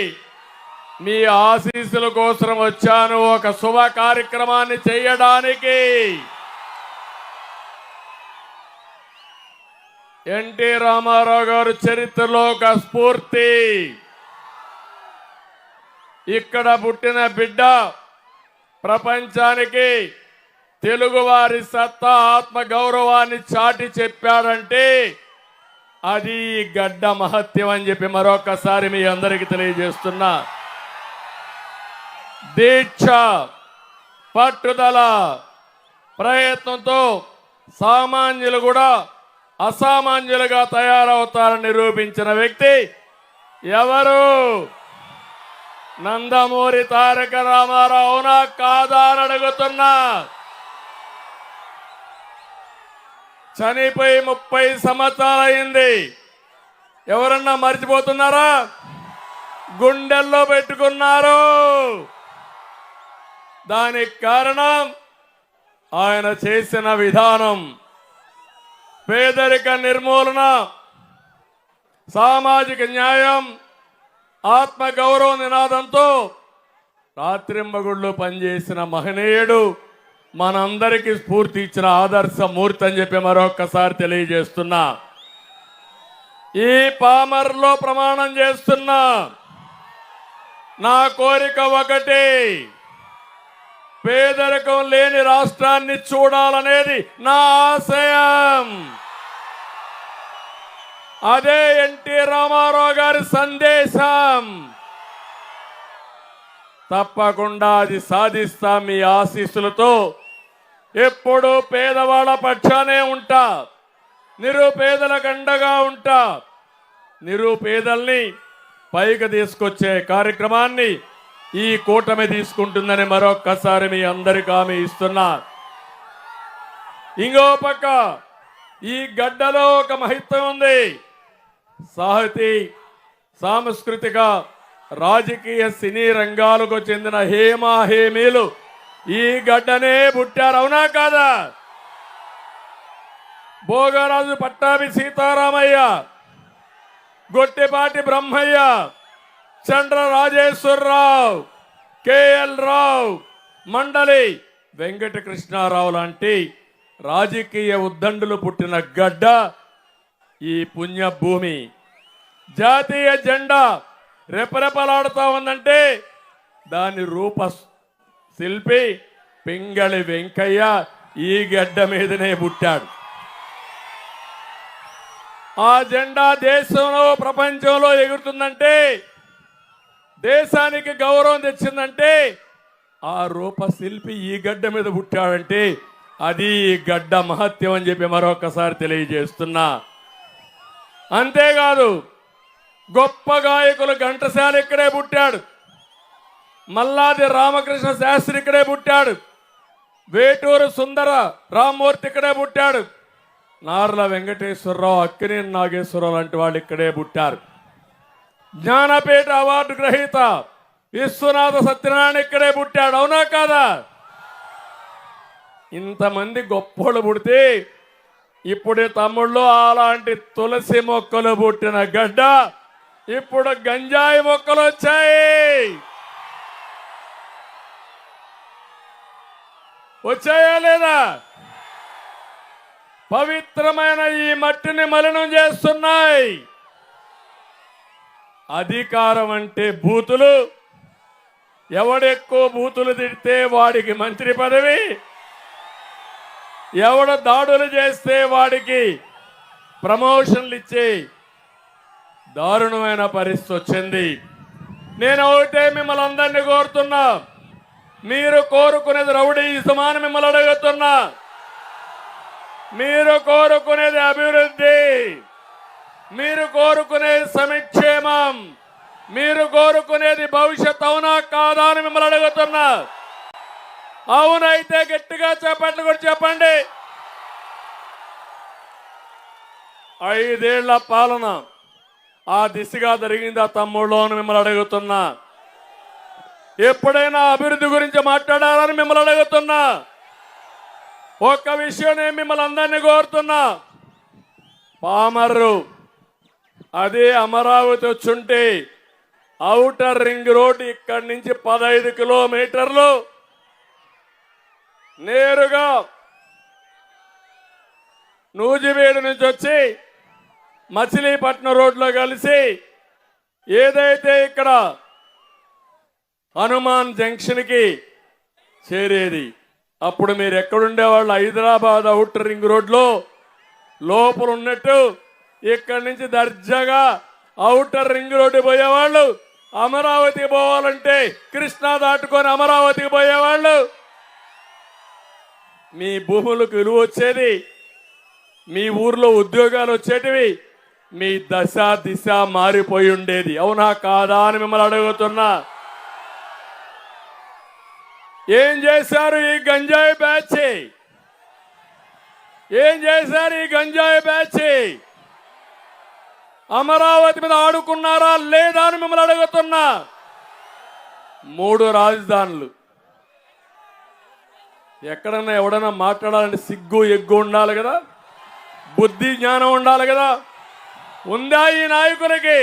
మీ ఆశీస్సుల కోసం వచ్చాను, ఒక శుభ కార్యక్రమాన్ని చేయడానికి. ఎన్టీ రామారావు గారు చరిత్రలో ఒక స్ఫూర్తి. ఇక్కడ పుట్టిన బిడ్డ ప్రపంచానికి తెలుగువారి సత్తా, ఆత్మ గౌరవాన్ని చాటి చెప్పాడంటే అది ఈ గడ్డ మహత్యం అని చెప్పి మరొకసారి మీ అందరికీ తెలియజేస్తున్నా. దీక్ష, పట్టుదల, ప్రయత్నంతో సామాన్యులు కూడా అసామాన్యులుగా తయారవుతారని నిరూపించిన వ్యక్తి ఎవరు? నందమూరి తారక రామారావు. అవునా కాదా అని అడుగుతున్నా. చనిపోయి 30 సంవత్సరాలైంది. ఎవరన్నా మర్చిపోతున్నారా? గుండెల్లో పెట్టుకున్నారు. దానికి కారణం ఆయన చేసిన విధానం. పేదరిక నిర్మూలన, సామాజిక న్యాయం, ఆత్మగౌరవ నినాదంతో రాత్రింబగుళ్ళు పనిచేసిన మహనీయుడు, మనందరికీ స్ఫూర్తి ఇచ్చిన ఆదర్శ మూర్తి అని చెప్పి మరొక్కసారి తెలియజేస్తున్నా. ఈ పామర్లో ప్రమాణం చేస్తున్నా. నా కోరిక ఒకటి, పేదరికం లేని రాష్ట్రాన్ని చూడాలనేది నా ఆశయం. అదే ఎన్టీ రామారావు గారి సందేశం. తప్పకుండా అది సాధిస్తా మీ ఆశీస్సులతో. ఎప్పుడూ పేదవాళ్ళ పక్షానే ఉంటా, నిరుపేదలకు అండగా ఉంటా. నిరుపేదల్ని పైకి తీసుకొచ్చే కార్యక్రమాన్ని ఈ కూటమి తీసుకుంటుందని మరొక్కసారి మీ అందరికీ హామీ ఇస్తున్నా. ఇంకో పక్క ఈ గడ్డలో ఒక మహిత్వం ఉంది. సాహితీ, సాంస్కృతిక, రాజకీయ, సినీ రంగాలకు చెందిన హేమా హేమీలు ఈ గడ్డనే పుట్టారు. అవునా కాదా? భోగరాజు పట్టాభి సీతారామయ్య, గొట్టిపాటి బ్రహ్మయ్య, చంద్ర రాజేశ్వరరావు, కేఎల్ రావు, మండలి వెంకటకృష్ణారావు లాంటి రాజకీయ ఉద్దండులు పుట్టిన గడ్డ ఈ పుణ్యభూమి. జాతీయ జెండా రెపరెపలాడుతా ఉందంటే దాని రూప శిల్పి పింగళి వెంకయ్య ఈ గడ్డ మీదనే పుట్టాడు. ఆ జెండా దేశంలో, ప్రపంచంలో ఎగురుతుందంటే, దేశానికి గౌరవం తెచ్చిందంటే ఆ రూపశిల్పి ఈ గడ్డ మీద పుట్టాడంటే అది ఈ గడ్డ మహత్యం అని చెప్పి మరొకసారి తెలియజేస్తున్నా. అంతేకాదు, గొప్ప గాయకులు ఘంటసాల ఇక్కడే పుట్టాడు, మల్లాది రామకృష్ణ శాస్త్రి ఇక్కడే పుట్టాడు, వేటూరు సుందర రామ్మూర్తి ఇక్కడే పుట్టాడు, నార్ల వెంకటేశ్వరరావు, అక్కినేని నాగేశ్వరరావు లాంటి వాళ్ళు ఇక్కడే పుట్టారు. జ్ఞానపీఠ అవార్డు గ్రహీత విశ్వనాథ సత్యనారాయణ ఇక్కడే పుట్టాడు. అవునా కాదా? ఇంతమంది గొప్పోళ్ళు పుడితే ఇప్పుడు తమ్ముళ్ళు అలాంటి తులసి మొక్కలు పుట్టిన గడ్డ ఇప్పుడు గంజాయి మొక్కలు వచ్చాయి. వచ్చాయా లేదా? పవిత్రమైన ఈ మట్టిని మలినం చేస్తున్నాయి. అధికారం అంటే బూతులు. ఎవడెక్కువ బూతులు తిడితే వాడికి మంత్రి పదవి, ఎవడ దాడులు చేస్తే వాడికి ప్రమోషన్లు ఇచ్చే దారుణమైన పరిస్థితి వచ్చింది. నేను ఒకటే మిమ్మల్ని అందరినీ కోరుతున్నా, మీరు కోరుకునేది రౌడీయిజమని మిమ్మల్ని అడుగుతున్నా. మీరు కోరుకునేది అభివృద్ధి, మీరు కోరుకునేది సంక్షేమం, మీరు కోరుకునేది భవిష్యత్ అవునా కాదా అని మిమ్మల్ని అడుగుతున్నా. అవునైతే గట్టిగా చెప్పట్లు కూడా చెప్పండి. 5 ఏళ్ల పాలన ఆ దిశగా జరిగిందా తమ్ముళ్ళు అని మిమ్మల్ని అడుగుతున్నా. ఎప్పుడైనా అభివృద్ధి గురించి మాట్లాడాలని మిమ్మల్ని అడుగుతున్నా. ఒక్క విషయం నేను మిమ్మల్ని అందరినీ కోరుతున్నా. పామర్రు అదే అమరావతి వచ్చుంటే ఔటర్ రింగ్ రోడ్ ఇక్కడి నుంచి 15 కిలోమీటర్లు నేరుగా నూజివేడు నుంచి వచ్చి మచిలీపట్నం రోడ్లో కలిసి ఏదైతే ఇక్కడ హనుమాన్ జంక్షన్కి చేరేది. అప్పుడు మీరు ఎక్కడుండేవాళ్ళు? హైదరాబాద్ ఔటర్ రింగ్ రోడ్లో లోపల ఉన్నట్టు ఇక్కడి నుంచి దర్జాగా ఔటర్ రింగ్ రోడ్డు పోయేవాళ్ళు. అమరావతికి పోవాలంటే కృష్ణా దాటుకొని అమరావతికి పోయేవాళ్ళు. మీ భూములకు విలువ వచ్చేది, మీ ఊర్లో ఉద్యోగాలు వచ్చేటివి, మీ దశ దిశ మారిపోయి ఉండేది. అవునా కాదా అని మిమ్మల్ని అడుగుతున్నా. ఏం చేశారు ఈ గంజాయి బ్యాచ్? ఏం చేశారు ఈ గంజాయి బ్యాచ్? అమరావతి మీద ఆడుకున్నారా లేదా అని మిమ్మల్ని అడుగుతున్నా. 3 రాజధానులు. ఎక్కడన్నా ఎవడన్నా మాట్లాడాలంటే సిగ్గు ఎగ్గు ఉండాలి కదా, బుద్ధి జ్ఞానం ఉండాలి కదా. ఉందా ఈ నాయకునికి?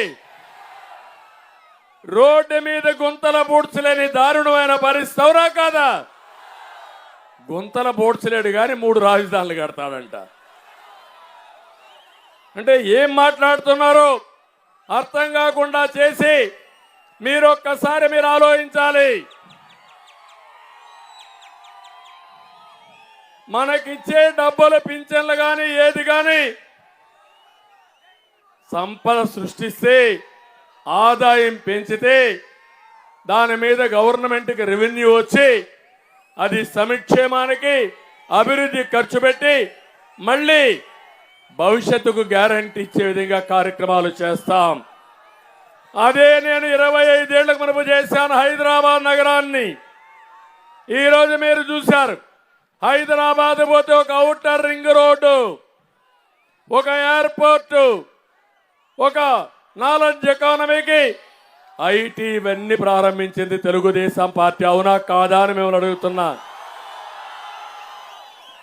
రోడ్డు మీద గుంతల బూడ్చలేని దారుణమైన పరిస్థితి అవునా కాదా? గుంతల బూడ్చలేడు కానీ 3 రాజధానులు కడతాడంట. అంటే ఏం మాట్లాడుతున్నారో అర్థం కాకుండా చేసి మీరు ఒక్కసారి మీరు ఆలోచించాలి. మనకిచ్చే డబ్బులు పింఛన్లు కానీ ఏది కానీ సంపద సృష్టిస్తే, ఆదాయం పెంచితే దాని మీద గవర్నమెంట్కి రెవెన్యూ వచ్చి అది సంక్షేమానికి అభివృద్ధి ఖర్చు పెట్టి మళ్ళీ భవిష్యత్తుకు గ్యారంటీ ఇచ్చే విధంగా కార్యక్రమాలు చేస్తాం. అదే నేను 25 ఏళ్లకు మునుపు చేశాను హైదరాబాద్ నగరాన్ని. ఈరోజు మీరు చూశారు, హైదరాబాద్ పోతే ఒక ఔటర్ రింగ్ రోడ్డు, ఒక ఎయిర్పోర్టు, ఒక నాలెడ్జ్ ఎకానమీకి ఐటీ ఇవన్నీ ప్రారంభించింది తెలుగుదేశం పార్టీ. అవునా కాదా అని మిమ్మల్ని అడుగుతున్నా.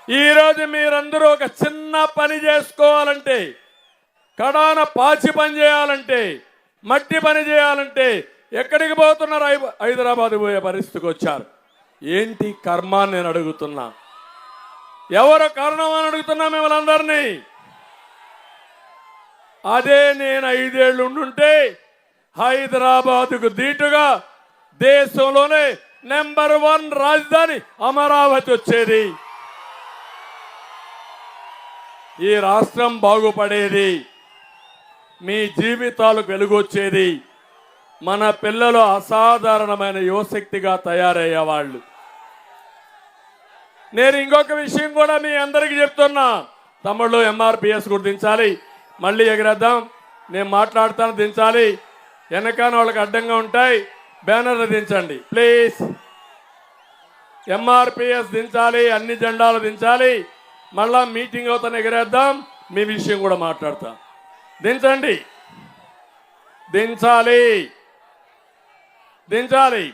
ఈరోజు మీరందరూ ఒక చిన్న పని చేసుకోవాలంటే, కడాన పాచి పని చేయాలంటే, మట్టి పని చేయాలంటే ఎక్కడికి పోతున్నారు? హైదరాబాద్ పోయే పరిస్థితికి వచ్చారు. ఏంటి కర్మ అని నేను అడుగుతున్నా. ఎవరు కారణం అని అడుగుతున్నా మిమ్మల్ని అందరినీ. అదే నేను 5 ఏళ్ళు ఉండుంటే హైదరాబాదుకు దీటుగా దేశంలోనే నెంబర్ 1 రాజధాని అమరావతి వచ్చేది. ఈ రాష్ట్రం బాగుపడేది, మీ జీవితాలకు వెలుగొచ్చేది, మన పిల్లలు అసాధారణమైన యువశక్తిగా తయారయ్యేవాళ్ళు. నేను ఇంకొక విషయం కూడా మీ అందరికీ చెప్తున్నా. తమ్ముళ్ళు ఎంఆర్పిఎస్ కూడా దించాలి, మళ్ళీ ఎగరేద్దాం. నేను మాట్లాడతాను, దించాలి. వెనకాల వాళ్ళకి అడ్డంగా ఉంటాయి, బ్యానర్లు దించండి ప్లీజ్. ఎంఆర్పిఎస్ దించాలి, అన్ని జెండాలు దించాలి. మళ్ళా మీటింగ్ అవుతాను, ఎగరేద్దాం. మీ విషయం కూడా మాట్లాడతాం. దించండి, దించాలి, దించాలి.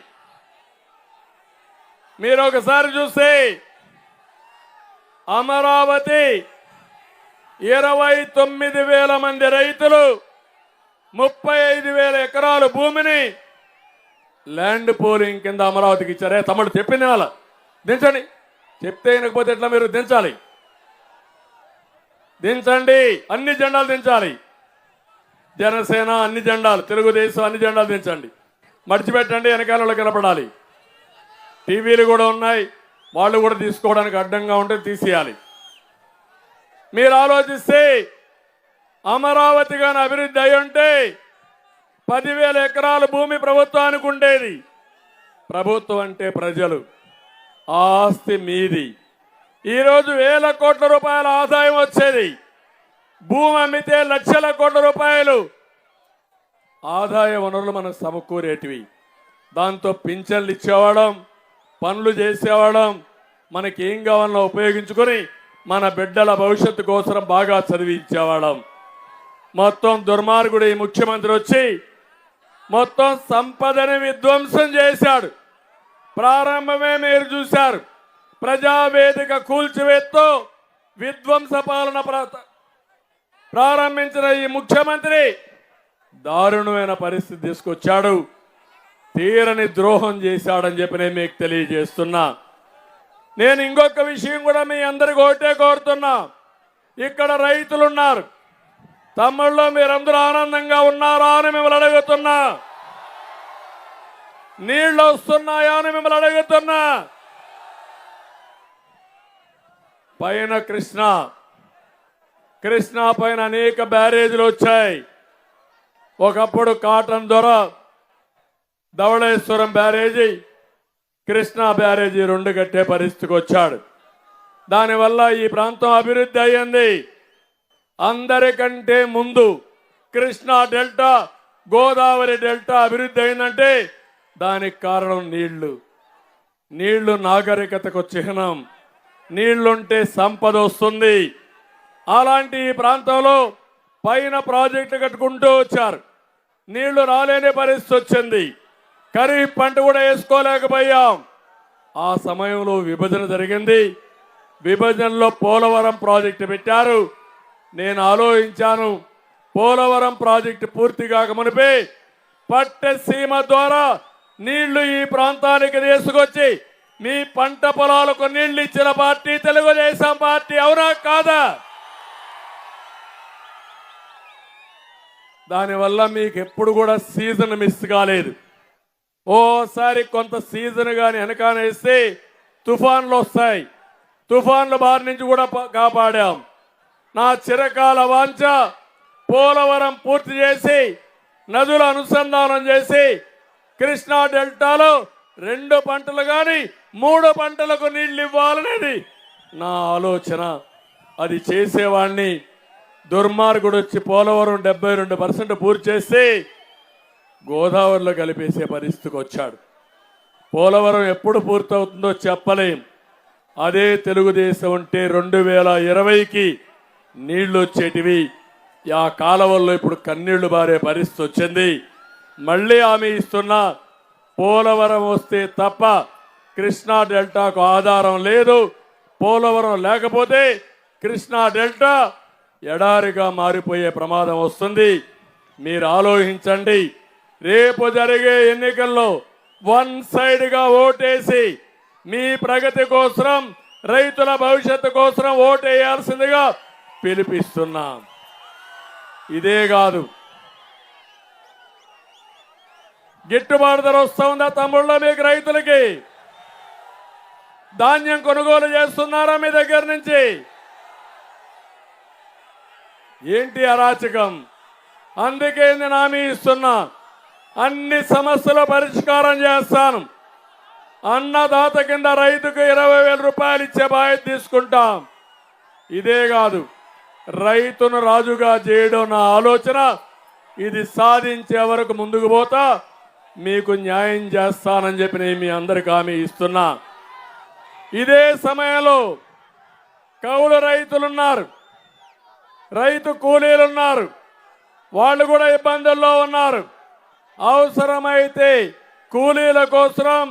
మీరు ఒకసారి చూస్తే అమరావతి 29,000 మంది రైతులు 35,000 ఎకరాల భూమిని ల్యాండ్ పూలింగ్ కింద అమరావతికి ఇచ్చారే. తమ్ముడు చెప్పింది వాళ్ళ దించండి. చెప్తే వినకపోతే ఎట్లా? మీరు దించాలి, దించండి. అన్ని జెండాలు దించాలి. జనసేన అన్ని జెండాలు, తెలుగుదేశం అన్ని జెండాలు దించండి. మర్చిపెట్టండి, వెనకాల కనపడాలి. టీవీలు కూడా ఉన్నాయి, వాళ్ళు కూడా తీసుకోవడానికి అడ్డంగా ఉంటే తీసేయాలి. మీరు ఆలోచిస్తే అమరావతి గాని అభివృద్ధి అయి ఉంటే 10,000 ఎకరాల భూమి ప్రభుత్వానికి ఉండేది. ప్రభుత్వం అంటే ప్రజలు, ఆస్తి మీది. ఈరోజు 1,000 కోట్ల రూపాయల ఆదాయం వచ్చేది. భూమి అమ్మితే లక్షల కోట్ల రూపాయలు ఆదాయ వనరులు మనకు సమకూరేటివి. దాంతో పింఛన్లు ఇచ్చేవాళ్ళం, పనులు చేసేవాళ్ళం, మనకి ఏం కావాలన్నా ఉపయోగించుకొని మన బిడ్డల భవిష్యత్తు కోసం బాగా చదివించేవాళ్ళం. మొత్తం దుర్మార్గుడు ఈ ముఖ్యమంత్రి వచ్చి మొత్తం సంపదని విధ్వంసం చేశాడు. ప్రారంభమే మీరు చూశారు. ప్రజావేదిక కూల్చివేత్తో విధ్వంస పాలన ప్రారంభించిన ఈ ముఖ్యమంత్రి దారుణమైన పరిస్థితి తీసుకొచ్చాడు. తీరని ద్రోహం చేశాడని చెప్పి నేను మీకు తెలియజేస్తున్నా. నేను ఇంకొక విషయం కూడా మీ అందరికి ఒకటే కోరుతున్నా. ఇక్కడ రైతులున్నారు. తమ్ముళ్ళు మీరందరూ ఆనందంగా ఉన్నారా అని మిమ్మల్ని అడుగుతున్నా. నీళ్లు వస్తున్నాయా అని మిమ్మల్ని అడుగుతున్నా. పైన కృష్ణా పైన అనేక బ్యారేజీలు వచ్చాయి. ఒకప్పుడు కాటన్ దొర, ధవళేశ్వరం బ్యారేజీ, కృష్ణా బ్యారేజీ రెండు కట్టే పరిస్థితికి వచ్చాడు. దానివల్ల ఈ ప్రాంతం అభివృద్ధి అయ్యింది. అందరికంటే ముందు కృష్ణా డెల్టా, గోదావరి డెల్టా అభివృద్ధి అయిందంటే దానికి కారణం నీళ్లు నాగరికతకు చిహ్నం. నీళ్లుంటే సంపద వస్తుంది. అలాంటి ఈ ప్రాంతంలో పైన ప్రాజెక్టు కట్టుకుంటూ వచ్చారు. నీళ్లు రాలేని పరిస్థితి వచ్చింది. ఖరీఫ్ పంట కూడా వేసుకోలేకపోయాం. ఆ సమయంలో విభజన జరిగింది. విభజనలో పోలవరం ప్రాజెక్టు పెట్టారు. నేను ఆలోచించాను, పోలవరం ప్రాజెక్టు పూర్తి కాక మునిపే పట్టసీమ ద్వారా నీళ్లు ఈ ప్రాంతానికి తీసుకొచ్చి మీ పంట పొలాలకు నీళ్లు ఇచ్చిన పార్టీ తెలుగుదేశం పార్టీ. అవునా కాదా? దానివల్ల మీకు ఎప్పుడు కూడా సీజన్ మిస్ కాలేదు. ఓసారి కొంత సీజన్ కానీ వెనకానేస్తే తుఫాన్లు వస్తాయి. తుఫాన్ల బారి నుంచి కూడా కాపాడాం. నా చిరకాల వాంఛ పోలవరం పూర్తి చేసి నదుల అనుసంధానం చేసి కృష్ణా డెల్టాలో 2 పంటలు కానీ 3 పంటలకు నీళ్లు ఇవ్వాలనేది నా ఆలోచన. అది చేసేవాడిని. దుర్మార్గుడు వచ్చి పోలవరం 72% పూర్తి చేసి గోదావరిలో కలిపేసే పరిస్థితికి వచ్చాడు. పోలవరం ఎప్పుడు పూర్తవుతుందో చెప్పలేం. అదే తెలుగుదేశం ఉంటే 2020కి నీళ్లు వచ్చేటివి. ఆ కాలవల్లో ఇప్పుడు కన్నీళ్లు బారే పరిస్థితి వచ్చింది. మళ్ళీ హామీ ఇస్తున్నా, పోలవరం వస్తే తప్ప కృష్ణా డెల్టాకు ఆధారం లేదు. పోలవరం లేకపోతే కృష్ణా డెల్టా ఎడారిగా మారిపోయే ప్రమాదం వస్తుంది. మీరు ఆలోచించండి. రేపు జరిగే ఎన్నికల్లో వన్ సైడ్గా ఓటేసి మీ ప్రగతి కోసం, రైతుల భవిష్యత్తు కోసం ఓటేయాల్సిందిగా పిలిపిస్తున్నా. ఇదే కాదు, గిట్టుబాటు ధర వస్తుందా తమ్ముళ్ళ మీకు? రైతులకి ధాన్యం కొనుగోలు చేస్తున్నారా మీ దగ్గర నుంచి? ఏంటి అరాచకం? అందుకే నేను హామీ ఇస్తున్నా, అన్ని సమస్యల పరిష్కారం చేస్తాను. అన్నదాత కింద రైతుకు 20,000 రూపాయలు ఇచ్చే బాధ్యత తీసుకుంటాం. ఇదే కాదు, రైతును రాజుగా చేయడం నా ఆలోచన. ఇది సాధించే వరకు ముందుకు పోతా, మీకు న్యాయం చేస్తానని చెప్పి నేను మీ అందరికి హామీ ఇస్తున్నా. ఇదే సమయంలో కౌలు రైతులున్నారు, రైతు కూలీలున్నారు. వాళ్ళు కూడా ఇబ్బందుల్లో ఉన్నారు. అవసరమైతే కూలీల కోసం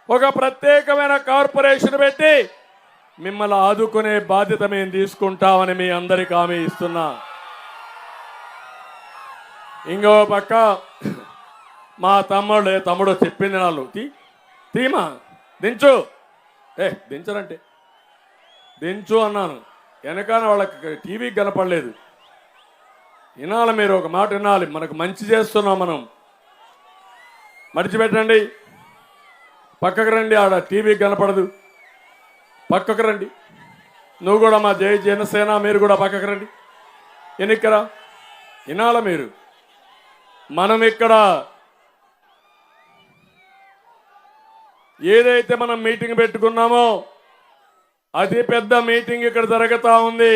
ఒక ప్రత్యేకమైన కార్పొరేషన్ పెట్టి మిమ్మల్ని ఆదుకునే బాధ్యత మేము తీసుకుంటామని మీ అందరికి హామీ ఇస్తున్నా. ఇంకో పక్క మా తమ్ముడు చెప్పింది నాళ్ళు తీమా దించు, దించరంటే దించు అన్నాను. వెనకాల వాళ్ళకి టీవీకి కనపడలేదు. వినాలి, మీరు ఒక మాట వినాలి. మనకు మంచి చేస్తున్నాం మనం. మడిచిపెట్టండి, పక్కకు రండి. ఆడ టీవీకి కనపడదు, పక్కకు రండి. నువ్వు కూడా మా జై జనసేన, మీరు కూడా పక్కకు రండి. ఎన్నికరా వినాల మీరు. మనం ఇక్కడ ఏదైతే మనం మీటింగ్ పెట్టుకున్నామో అతి పెద్ద మీటింగ్ ఇక్కడ జరుగుతూ ఉంది.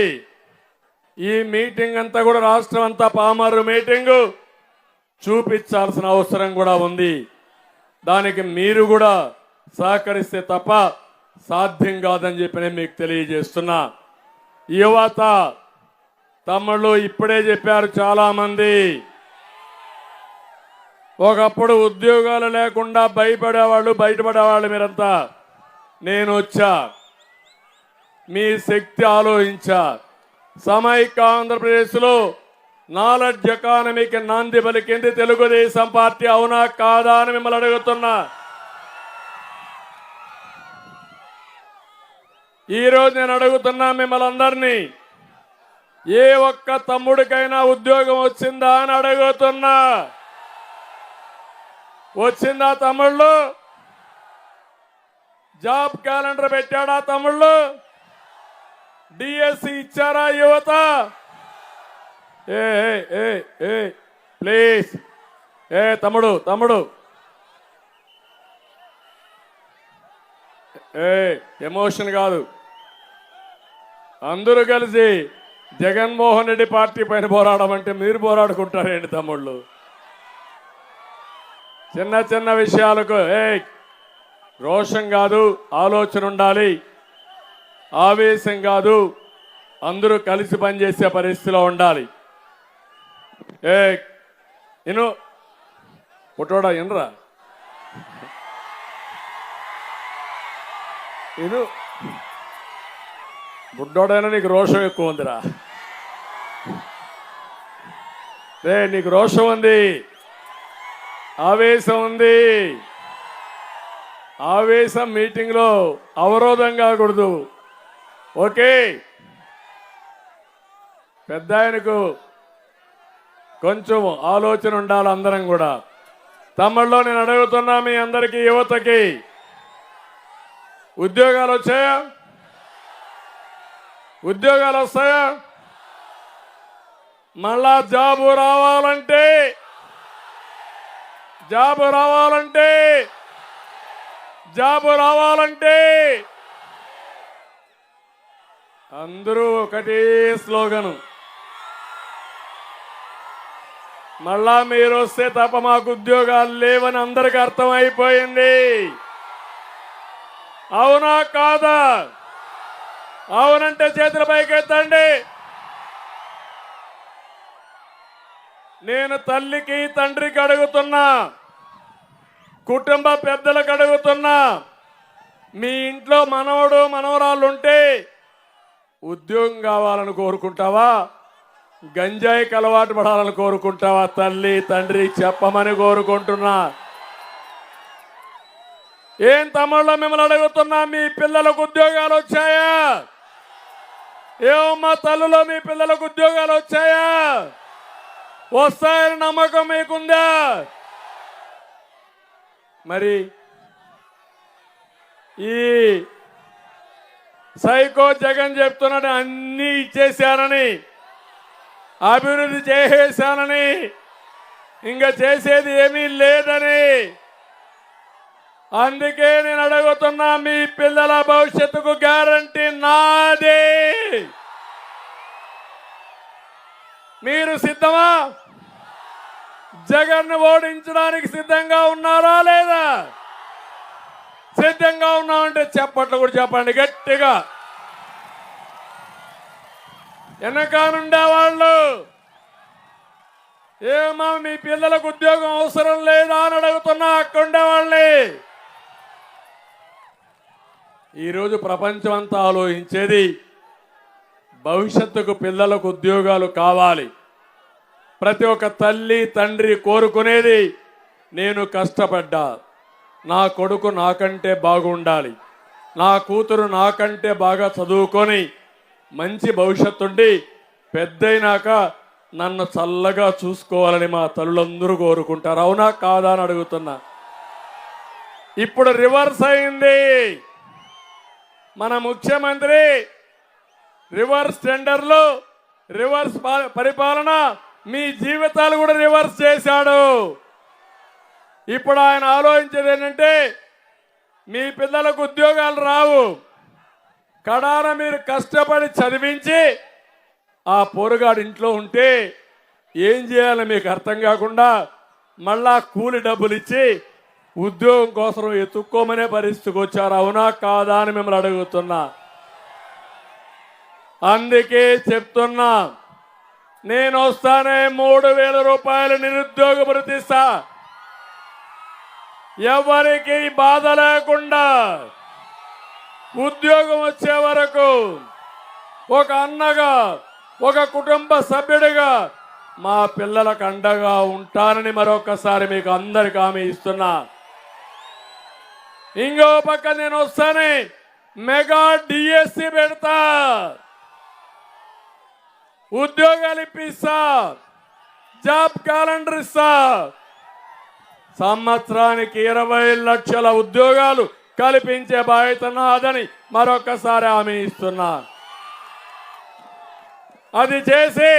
ఈ మీటింగ్ అంతా కూడా రాష్ట్రం అంతా పామరు మీటింగు. చూపించాల్సిన అవసరం కూడా ఉంది. దానికి మీరు కూడా సహకరిస్తే తప్ప సాధ్యం కాదని చెప్పి నేను మీకు తెలియజేస్తున్నా. యువత తమ్ముళ్ళు ఇప్పుడే చెప్పారు చాలామంది, ఒకప్పుడు ఉద్యోగాలు లేకుండా భయపడేవాళ్ళు బయటపడేవాళ్ళు మీరంతా. నేను వచ్చా, మీ శక్తి ఆలోచించా. సమైక్య ఆంధ్రప్రదేశ్లో నాలెడ్జ్ ఎకానమీకి నాంది పలికింది తెలుగుదేశం పార్టీ. అవునా కాదా అని మిమ్మల్ని అడుగుతున్నా. ఈరోజు నేను అడుగుతున్నా మిమ్మల్ని అందరినీ, ఏ ఒక్క తమ్ముడికైనా ఉద్యోగం వచ్చిందా అని అడుగుతున్నా. వచ్చిందా తమ్ముళ్ళు? జాబ్ క్యాలెండర్ పెట్టాడా తమ్ముళ్ళు? డిఎస్సి ఇచ్చారా యువత? ఏ ఏ ఏ ప్లీజ్, ఏ తమ్ముడు తమ్ముడు, ఏ ఎమోషన్ కాదు. అందరూ కలిసి జగన్మోహన్ రెడ్డి పార్టీ పైన పోరాడమంటే మీరు పోరాడుకుంటారేంటి తమ్ముళ్ళు? చిన్న చిన్న విషయాలకు రోషం కాదు, ఆలోచన ఉండాలి. ఆవేశం కాదు, అందరూ కలిసి పనిచేసే పరిస్థితిలో ఉండాలి. ఇను పుట్టోడా ఇనరా, ఇను బుడ్డోడైనా నీకు రోషం ఎక్కువ ఉందిరా. నీకు రోషం ఉంది, ఆవేశం ఉంది. ఆవేశం మీటింగ్లో అవరోధం కాకూడదు. ఓకే, పెద్ద ఆయనకు కొంచెం ఆలోచన ఉండాలి. అందరం కూడా తమ్ముళ్ళు నేను అడుగుతున్నా మీ అందరికీ, యువతకి ఉద్యోగాలు వచ్చాయా? ఉద్యోగాలు వస్తాయా? మళ్ళా జాబు రావాలంటే అందరూ ఒకటే స్లోగను, మళ్ళా మీరు వస్తే తప్ప మాకు ఉద్యోగాలు లేవని అందరికి అర్థమైపోయింది. అవునా కాదా? అవునంటే చేతుల పైకెత్తండి. నేను తల్లికి తండ్రికి అడుగుతున్నా, కుటుంబ పెద్దలకు అడుగుతున్నా, మీ ఇంట్లో మనవడు మనవరాళ్ళు ఉంటే ఉద్యోగం కావాలని కోరుకుంటావా? గంజాయికి అలవాటు పడాలని కోరుకుంటావా? తల్లి తండ్రి చెప్పమని కోరుకుంటున్నా. ఏం తమ్ముళ్ళు మిమ్మల్ని అడుగుతున్నా, మీ పిల్లలకు ఉద్యోగాలు వచ్చాయా? ఏమమ్మా తల్లులో మీ పిల్లలకు ఉద్యోగాలు వచ్చాయా? వస్తాయని నమ్మకం మీకుందా? మరి ఈ సైకో జగన్ చెప్తున్నాడు అన్నీ ఇచ్చేశానని, అభివృద్ధి చేసేశానని, ఇంకా చేసేది ఏమీ లేదని. అందుకే నేను అడుగుతున్నా, మీ పిల్లల భవిష్యత్తుకు గ్యారంటీ నాదే. మీరు సిద్ధమా? జగన్ను ఓడించడానికి సిద్ధంగా ఉన్నారా లేదా? సిద్ధంగా ఉన్నామంటే చెప్పట్లు కూడా చెప్పండి గట్టిగా. వెనకానుండే వాళ్ళు ఏమో మీ పిల్లలకు ఉద్యోగం అవసరం లేదా అని అడుగుతున్నా అక్కడ ఉండేవాళ్ళని. ఈరోజు ప్రపంచం అంతా ఆలోచించేది భవిష్యత్తుకు పిల్లలకు ఉద్యోగాలు కావాలి. ప్రతి ఒక్క తల్లి తండ్రి కోరుకునేది నేను కష్టపడ్డా, నా కొడుకు నాకంటే బాగుండాలి, నా కూతురు నాకంటే బాగా చదువుకొని మంచి భవిష్యత్తుండి పెద్దయినాక నన్ను చల్లగా చూసుకోవాలని మా తల్లులందరూ కోరుకుంటారు. అవునా కాదా అని అడుగుతున్నా. ఇప్పుడు రివర్స్ అయింది. మన ముఖ్యమంత్రి రివర్స్ టెండర్లు, రివర్స్ పరిపాలన, మీ జీవితాలు కూడా రివర్స్ చేశాడు. ఇప్పుడు ఆయన ఆలోచించేది ఏంటంటే మీ పిల్లలకు ఉద్యోగాలు రావు, కడాన మీరు కష్టపడి చదివించి ఆ పోరుగాడు ఇంట్లో ఉంటే ఏం చేయాలో మీకు అర్థం కాకుండా మళ్ళా కూలి డబ్బులు ఇచ్చి ఉద్యోగం కోసం ఎత్తుక్కోమనే పరిస్థితికి వచ్చారు. అవునా కాదా అని మిమ్మల్ని అడుగుతున్నా. అందుకే చెప్తున్నా, నేను వస్తానే 3,000 రూపాయలు నిరుద్యోగ భృతి ఇస్తా. ఎవరికి బాధ లేకుండా ఉద్యోగం వచ్చే వరకు ఒక అన్నగా, ఒక కుటుంబ సభ్యుడిగా మా పిల్లలకు అండగా ఉంటానని మరొకసారి మీకు అందరికి హామీ ఇస్తున్నా. ఇంకో పక్క నేను వస్తానే మెగా డిఎస్సి పెడతా, ఉద్యోగాలు ఇప్పిస్తా, జాబ్ క్యాలెండర్ ఇస్తా. సంవత్సరానికి 20 లక్షల ఉద్యోగాలు కల్పించే బాధ్యత నాదని మరొకసారి హామీ ఇస్తున్నా. అది చేసి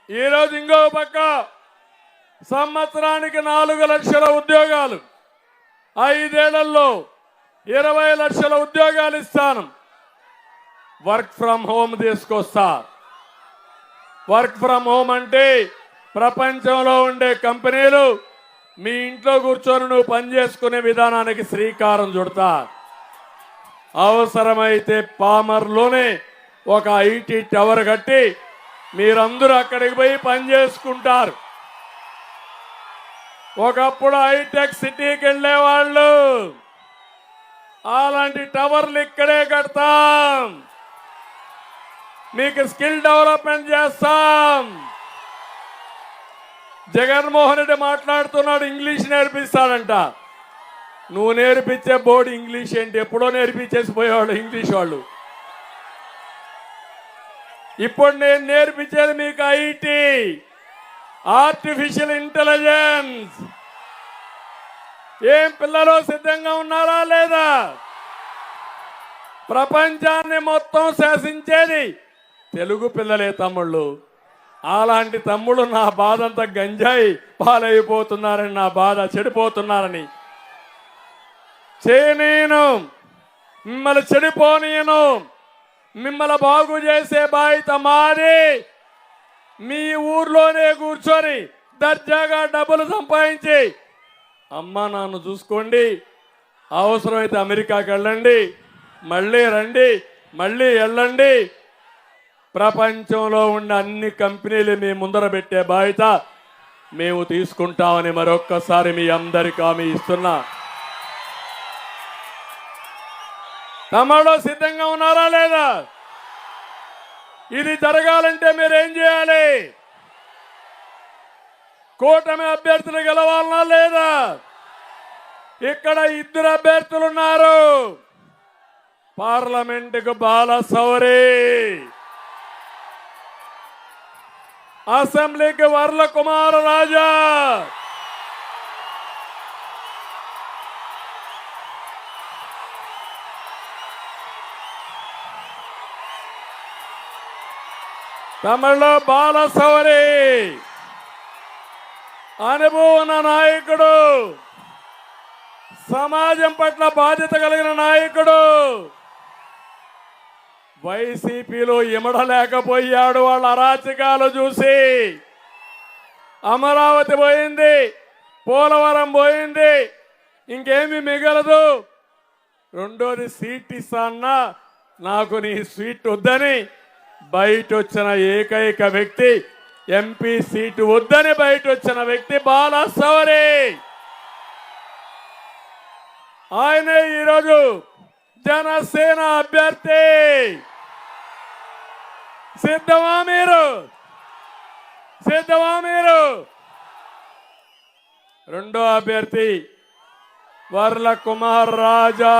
ఈరోజు ఇంకో పక్క సంవత్సరానికి 4 లక్షల ఉద్యోగాలు, 5 ఏళ్లలో 20 లక్షల ఉద్యోగాలు ఇస్తాను. వర్క్ ఫ్రమ్ హోమ్ తీసుకొస్తా. వర్క్ ఫ్రమ్ హోమ్ అంటే ప్రపంచంలో ఉండే కంపెనీలు మీ ఇంట్లో కూర్చొని నువ్వు పనిచేసుకునే విధానానికి శ్రీకారం చుడతా. అవసరమైతే పామర్లోనే ఒక ఐటీ టవర్ కట్టి మీరందరూ అక్కడికి పోయి పని చేసుకుంటారు. ఒకప్పుడు హైటెక్ సిటీకి వెళ్ళేవాళ్ళు, అలాంటి టవర్లు ఇక్కడే కడతాం. మీకు స్కిల్ డెవలప్మెంట్ చేస్తాం. జగన్మోహన్ రెడ్డి మాట్లాడుతున్నాడు, ఇంగ్లీష్ నేర్పిస్తాడంట. నువ్వు నేర్పించే బోర్డు ఇంగ్లీష్ ఏంటి? ఎప్పుడో నేర్పించేసి పోయేవాళ్ళు ఇంగ్లీష్ వాళ్ళు. ఇప్పుడు నేను నేర్పించేది మీకు ఐటీ, ఆర్టిఫిషియల్ ఇంటెలిజెన్స్. ఏం పిల్లలు సిద్ధంగా ఉన్నారా లేదా? ప్రపంచాన్ని మొత్తం శాసించేది తెలుగు పిల్లలే తమ్ముళ్ళు. అలాంటి తమ్ముడు నా బాధ అంతా గంజాయి పాలైపోతున్నారని, నా బాధ చెడిపోతున్నారని చేయనేను. మిమ్మల్ని చెడిపోనీయను. మిమ్మల్ని బాగు చేసే బాధ్యత మాది. మీ ఊర్లోనే కూర్చొని దర్జాగా డబ్బులు సంపాదించి అమ్మ నాన్న చూసుకోండి. అవసరమైతే అమెరికాకి వెళ్ళండి, మళ్ళీ రండి, మళ్ళీ వెళ్ళండి. ప్రపంచంలో ఉన్న అన్ని కంపెనీలు మీ ముందర పెట్టే బాధ్యత మేము తీసుకుంటామని మరొక్కసారి మీ అందరికీ హామీ ఇస్తున్నా. తమలో సిద్ధంగా ఉన్నారా లేదా? ఇది జరగాలంటే మీరేం చేయాలి? కూటమి అభ్యర్థులు గెలవాలనా లేదా? ఇక్కడ 2 అభ్యర్థులు ఉన్నారు. పార్లమెంటుకు బాలశౌరి, అసెంబ్లీకి వర్ల కుమార రాజా. తమిళలో బాలశౌరి అనుభవం నాయకుడు, సమాజం పట్ల బాధ్యత కలిగిన నాయకుడు. వైసీపీలో ఇమడలేకపోయాడు. వాళ్ళ అరాచకాలు చూసి అమరావతి పోయింది, పోలవరం పోయింది, ఇంకేమి మిగలదు. రెండోది సీట్ ఇస్తాన్నా, నాకు నీ సీట్ వద్దని బయట వచ్చిన ఏకైక వ్యక్తి, ఎంపీ సీటు వద్దని బయట వచ్చిన వ్యక్తి బాలశౌరి. ఆయనే ఈరోజు జనసేన అభ్యర్థి. సిద్ధమా మీరు? సిద్ధమా మీరు? రెండో అభ్యర్థి వర్ల కుమార్ రాజా.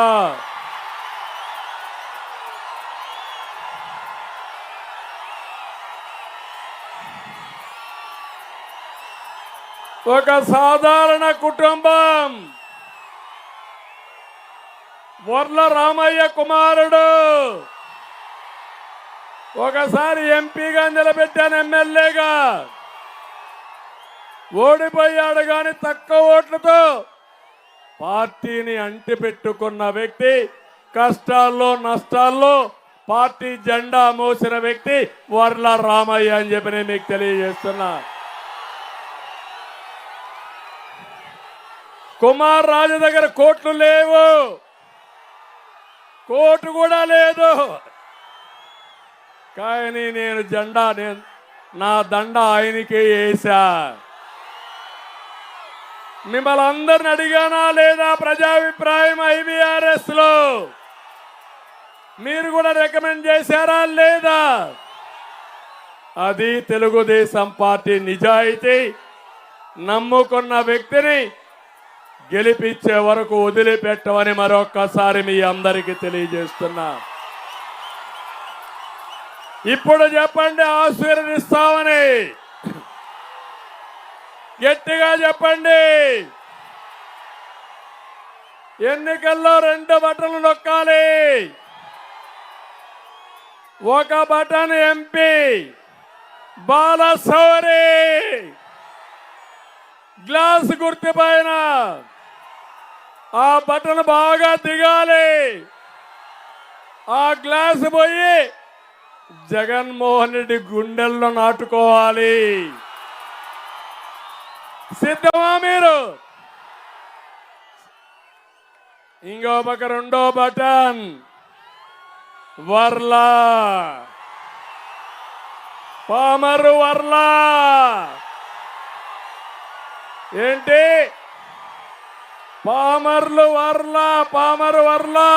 ఒక సాధారణ కుటుంబం, వర్ల రామయ్య కుమారుడు. ఒకసారి ఎంపీగా నిలబెట్టాను, ఎమ్మెల్యేగా ఓడిపోయాడు. కానీ తక్కువ ఓట్లతో పార్టీని అంటిపెట్టుకున్న వ్యక్తి, కష్టాల్లో నష్టాల్లో పార్టీ జెండా మోసిన వ్యక్తి వర్ల రామయ్య అని చెప్పి నేను మీకు తెలియజేస్తున్నా. కుమార్ రాజు దగ్గర కోట్లు లేవు, కోటు కూడా లేదు. కానీ నేను నా దండ ఆయనకే వేసా. మిమ్మల్ని అందరిని అడిగానా లేదా ప్రజాభిప్రాయం ఐబీఆర్ఎస్ లో? మీరు కూడా రికమెండ్ చేశారా లేదా? అది తెలుగుదేశం పార్టీ నిజాయితీ. నమ్ముకున్న వ్యక్తిని గెలిపించే వరకు వదిలిపెట్టమని మరొక్కసారి మీ అందరికీ తెలియజేస్తున్నా. ఇప్పుడు చెప్పండి, ఆశీర్వదిస్తామని గట్టిగా చెప్పండి. ఎన్నికల్లో 2 బటన్లు నొక్కాలి. ఒక బటన్ ఎంపీ బాలశౌరి గ్లాస్ గుర్తు పైన ఆ బటన్ బాగా దిగాలి. ఆ గ్లాస్ పోయి జగన్మోహన్ రెడ్డి గుండెల్లో నాటుకోవాలి. సిద్ధమా మీరు? ఇంకో పక్క 2వ బటన్ వర్లా, పామరు వర్లా. ఏంటి పామర్లు వర్లా, పామరు వర్లా,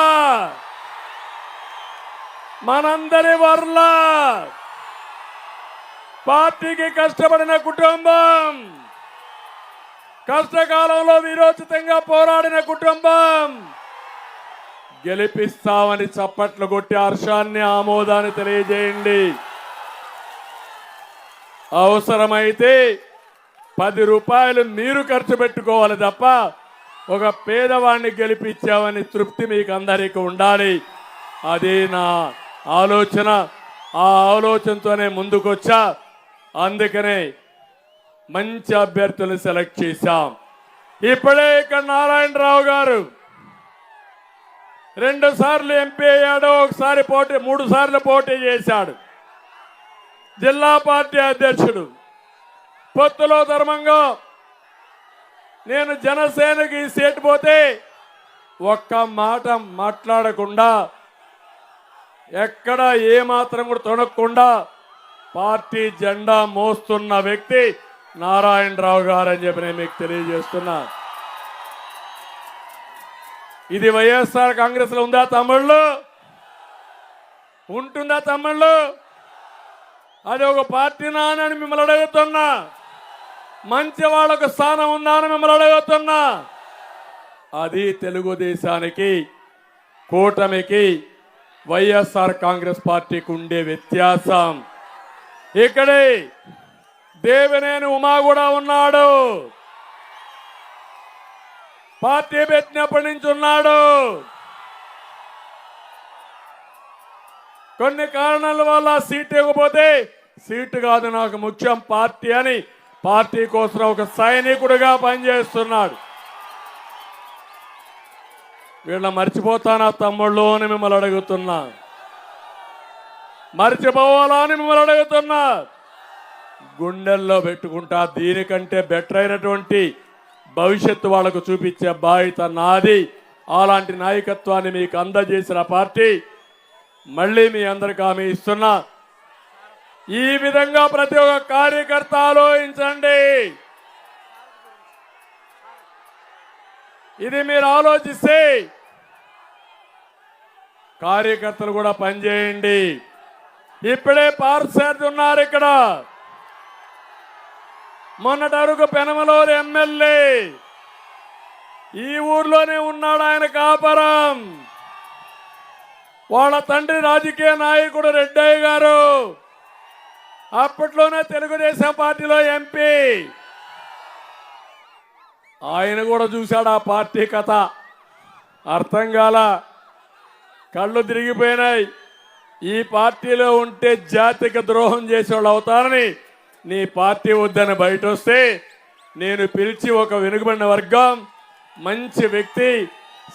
మనందరి వర్లా. పార్టీకి కష్టపడిన కుటుంబం, కష్టకాలంలో వీరోచితంగా పోరాడిన కుటుంబం. గెలిపిస్తామని చప్పట్లు కొట్టి హర్షాన్ని, ఆమోదాన్ని తెలియజేయండి. అవసరమైతే 10 రూపాయలు మీరు ఖర్చు పెట్టుకోవాలి తప్ప ఒక పేదవాడిని గెలిపించామని తృప్తి మీకు అందరికీ ఉండాలి. అది నా ఆలోచన. ఆ ఆలోచనతోనే ముందుకొచ్చా. అందుకనే మంచి అభ్యర్థులను సెలెక్ట్ చేశాం. ఇప్పుడే ఇక్కడ నారాయణరావు గారు 2 సార్లు ఎంపీ అయ్యాడు, 3 సార్లు పోటీ చేశాడు. జిల్లా పార్టీ అధ్యక్షుడు. పొత్తులో ధర్మంగా నేను జనసేనకి సీటు పోతే ఒక్క మాట మాట్లాడకుండా, ఎక్కడ ఏ మాత్రం కూడా తొణక్కుండా పార్టీ జెండా మోస్తున్న వ్యక్తి నారాయణరావు గారు అని చెప్పి నేను మీకు తెలియజేస్తున్నా. ఇది వైఎస్ఆర్ కాంగ్రెస్ లో ఉందా తమ్ముళ్ళు? ఉంటుందా తమ్ముళ్ళు? అది ఒక పార్టీనా అని మిమ్మల్ని అడుగుతున్నా. మంచి వాళ్ళకు స్థానం ఉందా అని మిమ్మల్ని అడుగుతున్నా. అది తెలుగుదేశానికి, కూటమికి, వైఎస్ఆర్ కాంగ్రెస్ పార్టీకి ఉండే వ్యత్యాసం. ఇక్కడే దేవినేని ఉమా కూడా ఉన్నాడు. పార్టీ పెట్టినప్పటి నుంచి ఉన్నాడు. కొన్ని కారణాల వల్ల సీటు ఇవ్వకపోతే సీటు కాదు నాకు ముఖ్యం పార్టీ అని పార్టీ కోసం ఒక సైనికుడిగా పనిచేస్తున్నాడు. వీళ్ళ మర్చిపోతానా తమ్ముళ్ళు అని మిమ్మల్ని అడుగుతున్నా. మర్చిపోవాలా అని మిమ్మల్ని అడుగుతున్నా. గుండెల్లో పెట్టుకుంటా. దీనికంటే బెటర్ అయినటువంటి భవిష్యత్తు వాళ్లకు చూపించే బాధ్యత నాది. అలాంటి నాయకత్వాన్ని మీకు అందజేసిన పార్టీ. మళ్ళీ మీ అందరికి హామీ ఇస్తున్నా, ఈ విధంగా ప్రతి ఒక్క కార్యకర్త ఆలోచించండి. ఇది మీరు ఆలోచిస్తే కార్యకర్తలు కూడా పనిచేయండి. ఇప్పుడే పార్సార్థి ఉన్నారు ఇక్కడ. మొన్నటి వరకు పెనమలూరు ఎమ్మెల్యే ఈ ఊర్లోనే ఉన్నాడు. ఆయన కాపురం. వాళ్ళ తండ్రి రాజకీయ నాయకుడు రెడ్డయ్య గారు అప్పట్లోనే తెలుగుదేశం పార్టీలో ఎంపీ. ఆయన కూడా చూశాడు ఆ పార్టీ కథ. అర్థం కాల, కళ్ళు తిరిగిపోయినాయి. ఈ పార్టీలో ఉంటే జాతికి ద్రోహం చేసేవాళ్ళు అవుతారని నీ పార్టీ వద్దని బయట వస్తే నేను పిలిచి ఒక వెనుకబడిన వర్గం, మంచి వ్యక్తి,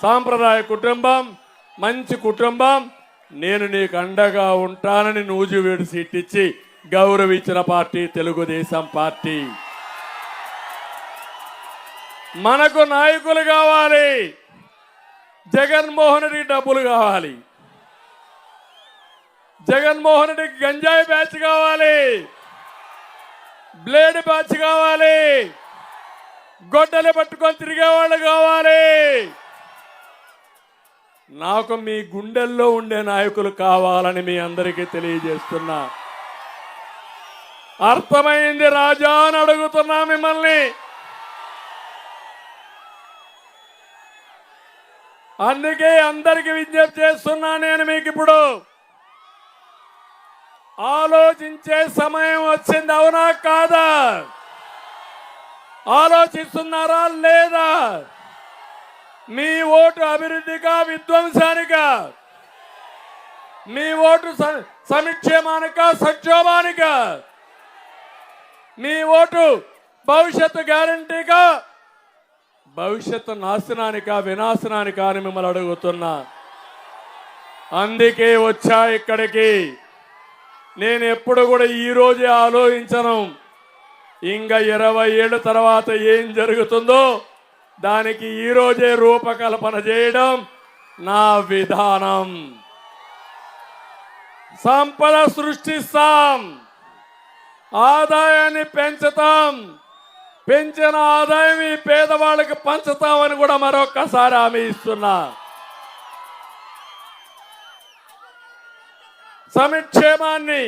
సాంప్రదాయ కుటుంబం, మంచి కుటుంబం, నేను నీకు అండగా ఉంటానని నూజివీడు సీట్ ఇచ్చి గౌరవించిన పార్టీ తెలుగుదేశం పార్టీ. మనకు నాయకులు కావాలి, జగన్మోహన్ రెడ్డికి డబ్బులు కావాలి, జగన్మోహన్ రెడ్డికి గంజాయి బ్యాచ్ కావాలి, బ్లేడ్ బ్యాచ్ కావాలి, గొడ్డలు పట్టుకొని తిరిగేవాళ్ళు కావాలి. నాకు మీ గుండెల్లో ఉండే నాయకులు కావాలని మీ అందరికీ తెలియజేస్తున్నా. అర్థమైంది రాజా అని అడుగుతున్నా మిమ్మల్ని. అందుకే అందరికి విజ్ఞప్తి చేస్తున్నా నేను మీకు ఇప్పుడు. ఆలోచించే సమయం వచ్చింది, అవునా కాదా? ఆలోచిస్తున్నారా లేదా? మీ ఓటు అభివృద్ధిగా విధ్వంసానికా? మీ ఓటు సంక్షేమానికా సంక్షోభానికా? మీ ఓటు భవిష్యత్తు గ్యారంటీగా భవిష్యత్తు నాశనానికా వినాశనానికా అని మిమ్మల్ని అడుగుతున్నా. అందుకే వచ్చా ఇక్కడికి. నేను ఎప్పుడు కూడా ఈ రోజే ఆలోచించను, ఇంకా 20 ఏళ్ళ తర్వాత ఏం జరుగుతుందో దానికి ఈ రోజే రూపకల్పన చేయడం నా విధానం. సంపద సృష్టిస్తాం, ఆదాయాన్ని పెంచుతాం, పెంచిన ఆదాయం ఈ పేదవాళ్ళకి పంచుతామని కూడా మరొక్కసారి హామీ ఇస్తున్నా. సంక్షేమాన్ని